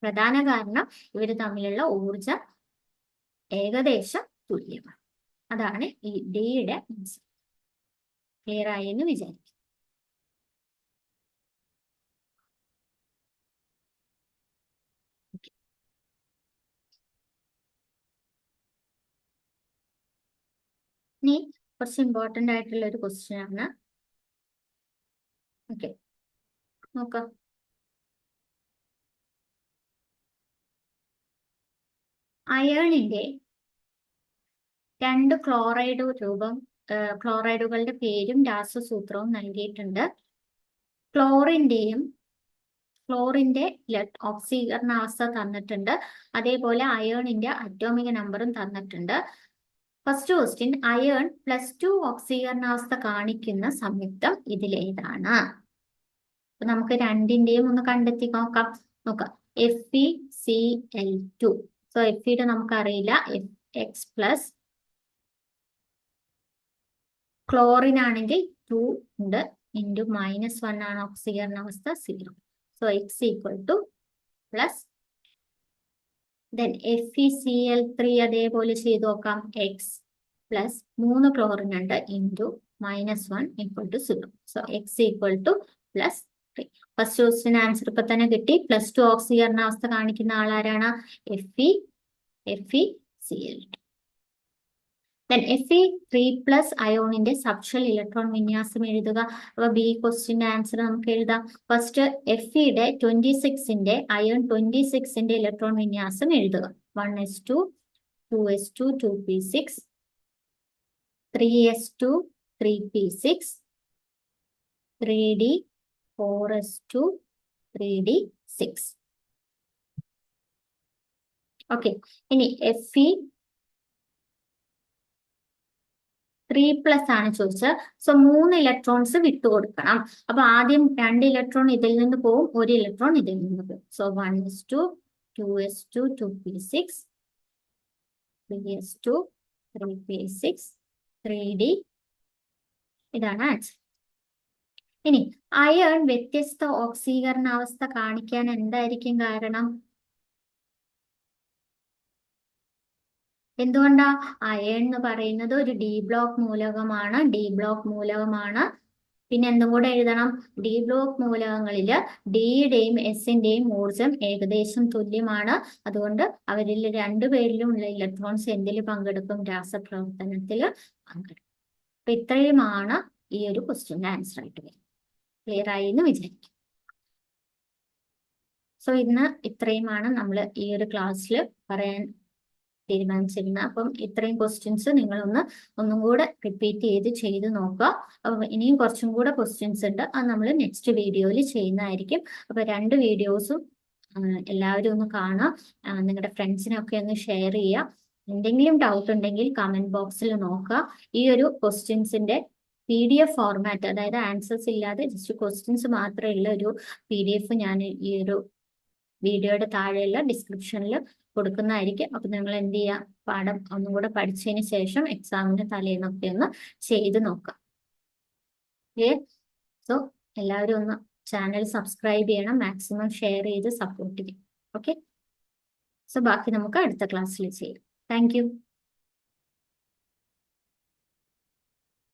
A: പ്രധാന കാരണം ഇവർ തമ്മിലുള്ള ഊർജം ഏകദേശം തുല്യമാണ്. അതാണ് ഈ ഡിയുടെ ആൻസർ. ക്ലിയർ ആയി എന്ന് വിചാരിക്കും. ഇനി കുറച്ച് ഇമ്പോർട്ടന്റ് ആയിട്ടുള്ള ഒരു ക്വസ്റ്റ്യൻ ആണ്. ഓക്കെ, നോക്കാം. അയേണിന്റെ 2 ക്ലോറൈഡുകളുടെ പേരും രാസസൂത്രവും നൽകിയിട്ടുണ്ട്. ക്ലോറിന്റെ ഓക്സീകരണാവസ്ഥ തന്നിട്ടുണ്ട്. അതേപോലെ അയേണിന്റെ അറ്റോമിക നമ്പറും തന്നിട്ടുണ്ട്. ഫസ്റ്റ് ക്വസ്റ്റ്യൻ, അയേൺ +2 ഓക്സീകരണാവസ്ഥ കാണിക്കുന്ന സംയുക്തം ഇതിലേതാണ്? അപ്പൊ നമുക്ക് രണ്ടിന്റെയും ഒന്ന് കണ്ടെത്തി നോക്കാം. FeCl2. സോ Feയുടെ നമുക്കറിയില്ല. X+ ക്ലോറിൻ ആണെങ്കിൽ 2 ഉണ്ട്. × -1 ആണ് ഓക്സീകരണാവസ്ഥ 0. സോ X + ദെൻ FeCl3 അതേപോലെ ചെയ്ത് നോക്കാം. X + 3 ക്ലോറിൻ ഉണ്ട് × -1 = 0. So X +3. First question answer ഇപ്പൊ തന്നെ കിട്ടി. +2 ഓക്സീകരണാവസ്ഥ കാണിക്കുന്ന ആളാരാണ്? FeCl2. ദെൻ Fe3+ അയോണിന്റെ സബ്ഷെൽ ഇലക്ട്രോൺ വിന്യാസം എഴുതുക. അപ്പൊ ബി ക്വസ്റ്റ്യന്റെ ആൻസർ നമുക്ക് എഴുതാം. ഫസ്റ്റ് Feയുടെ 26ന്റെ അയോൺ 26ന്റെ ഇലക്ട്രോൺ വിന്യാസം എഴുതുക. 1s2 2s2 2p6 3s2 3p6 3d 4s2 3d6. Okay, ഇനി Fe3+ ആണ് ചോദിച്ചത്. സോ 3 ഇലക്ട്രോൺസ് വിട്ടുകൊടുക്കണം. അപ്പൊ ആദ്യം 2 ഇലക്ട്രോൺ ഇതിൽ നിന്ന് പോവും, 1 ഇലക്ട്രോൺ ഇതിൽ നിന്ന് പോകും. So 1s2 2s2 2p6 3s2 3p6 3d. ഇതാണ് ആൻസർ. ഇനി അയൺ വ്യത്യസ്ത ഓക്സീകരണാവസ്ഥ കാണിക്കാൻ എന്തായിരിക്കും കാരണം? എന്തുകൊണ്ടാ? അയൺ എന്ന് പറയുന്നത് ഒരു ഡി ബ്ലോക്ക് മൂലകമാണ്. പിന്നെ എന്തും കൂടെ എഴുതണം. ഡി ബ്ലോക്ക് മൂലകങ്ങളില് ഡിയുടെയും എസിന്റെയും ഊർജം ഏകദേശം തുല്യമാണ്. അതുകൊണ്ട് അവരിൽ രണ്ടുപേരിലുമുള്ള ഇലക്ട്രോൺസ് എന്തിൽ പങ്കെടുക്കും? രാസപ്രവർത്തനത്തിൽ പങ്കെടുക്കും. അപ്പൊ ഇത്രയുമാണ് ഈ ഒരു ക്വസ്റ്റ്യന്റെ ആൻസർ ആയിട്ട് വരും. ക്ലിയർ ആയി എന്ന് വിചാരിക്കും. സോ ഇന്ന് ഇത്രയുമാണ് നമ്മൾ ഈ ഒരു ക്ലാസ്സിൽ പറയാൻ തീരുമാനിച്ചിരുന്നത്. അപ്പം ഇത്രയും ക്വസ്റ്റ്യൻസ് നിങ്ങളൊന്നും കൂടെ റിപ്പീറ്റ് ചെയ്ത് നോക്കുക. അപ്പൊ ഇനിയും കുറച്ചും കൂടെ ക്വസ്റ്റ്യൻസ് ഉണ്ട്. അത് നമ്മൾ നെക്സ്റ്റ് വീഡിയോയിൽ ചെയ്യുന്നതായിരിക്കും. അപ്പൊ 2 വീഡിയോസും എല്ലാവരും ഒന്ന് കാണാം. നിങ്ങളുടെ ഫ്രണ്ട്സിനൊക്കെ ഒന്ന് ഷെയർ ചെയ്യുക. എന്തെങ്കിലും ഡൗട്ട് ഉണ്ടെങ്കിൽ കമന്റ് ബോക്സിൽ നോക്കുക. ഈ ഒരു ക്വസ്റ്റ്യൻസിന്റെ PDF ഫോർമാറ്റ്, അതായത് ആൻസേഴ്സ് ഇല്ലാതെ ജസ്റ്റ് ക്വസ്റ്റ്യൻസ് മാത്രമുള്ള ഒരു PDF ഞാൻ ഈ ഒരു വീഡിയോയുടെ താഴെയുള്ള ഡിസ്ക്രിപ്ഷനിൽ കൊടുക്കുന്നതായിരിക്കും. അപ്പൊ നിങ്ങൾ എന്ത് ചെയ്യുക, പാഠം ഒന്നും കൂടെ പഠിച്ചതിന് ശേഷം എക്സാമിന് തലേന്നൊക്കെ ഒന്ന് ചെയ്ത് നോക്കാം. ഓക്കെ, സോ എല്ലാവരും ഒന്ന് ചാനൽ സബ്സ്ക്രൈബ് ചെയ്യണം, മാക്സിമം ഷെയർ ചെയ്ത് സപ്പോർട്ട് ചെയ്യും. ഓക്കെ, സോ ബാക്കി നമുക്ക് അടുത്ത ക്ലാസ്സിൽ ചെയ്യാം. Thank you.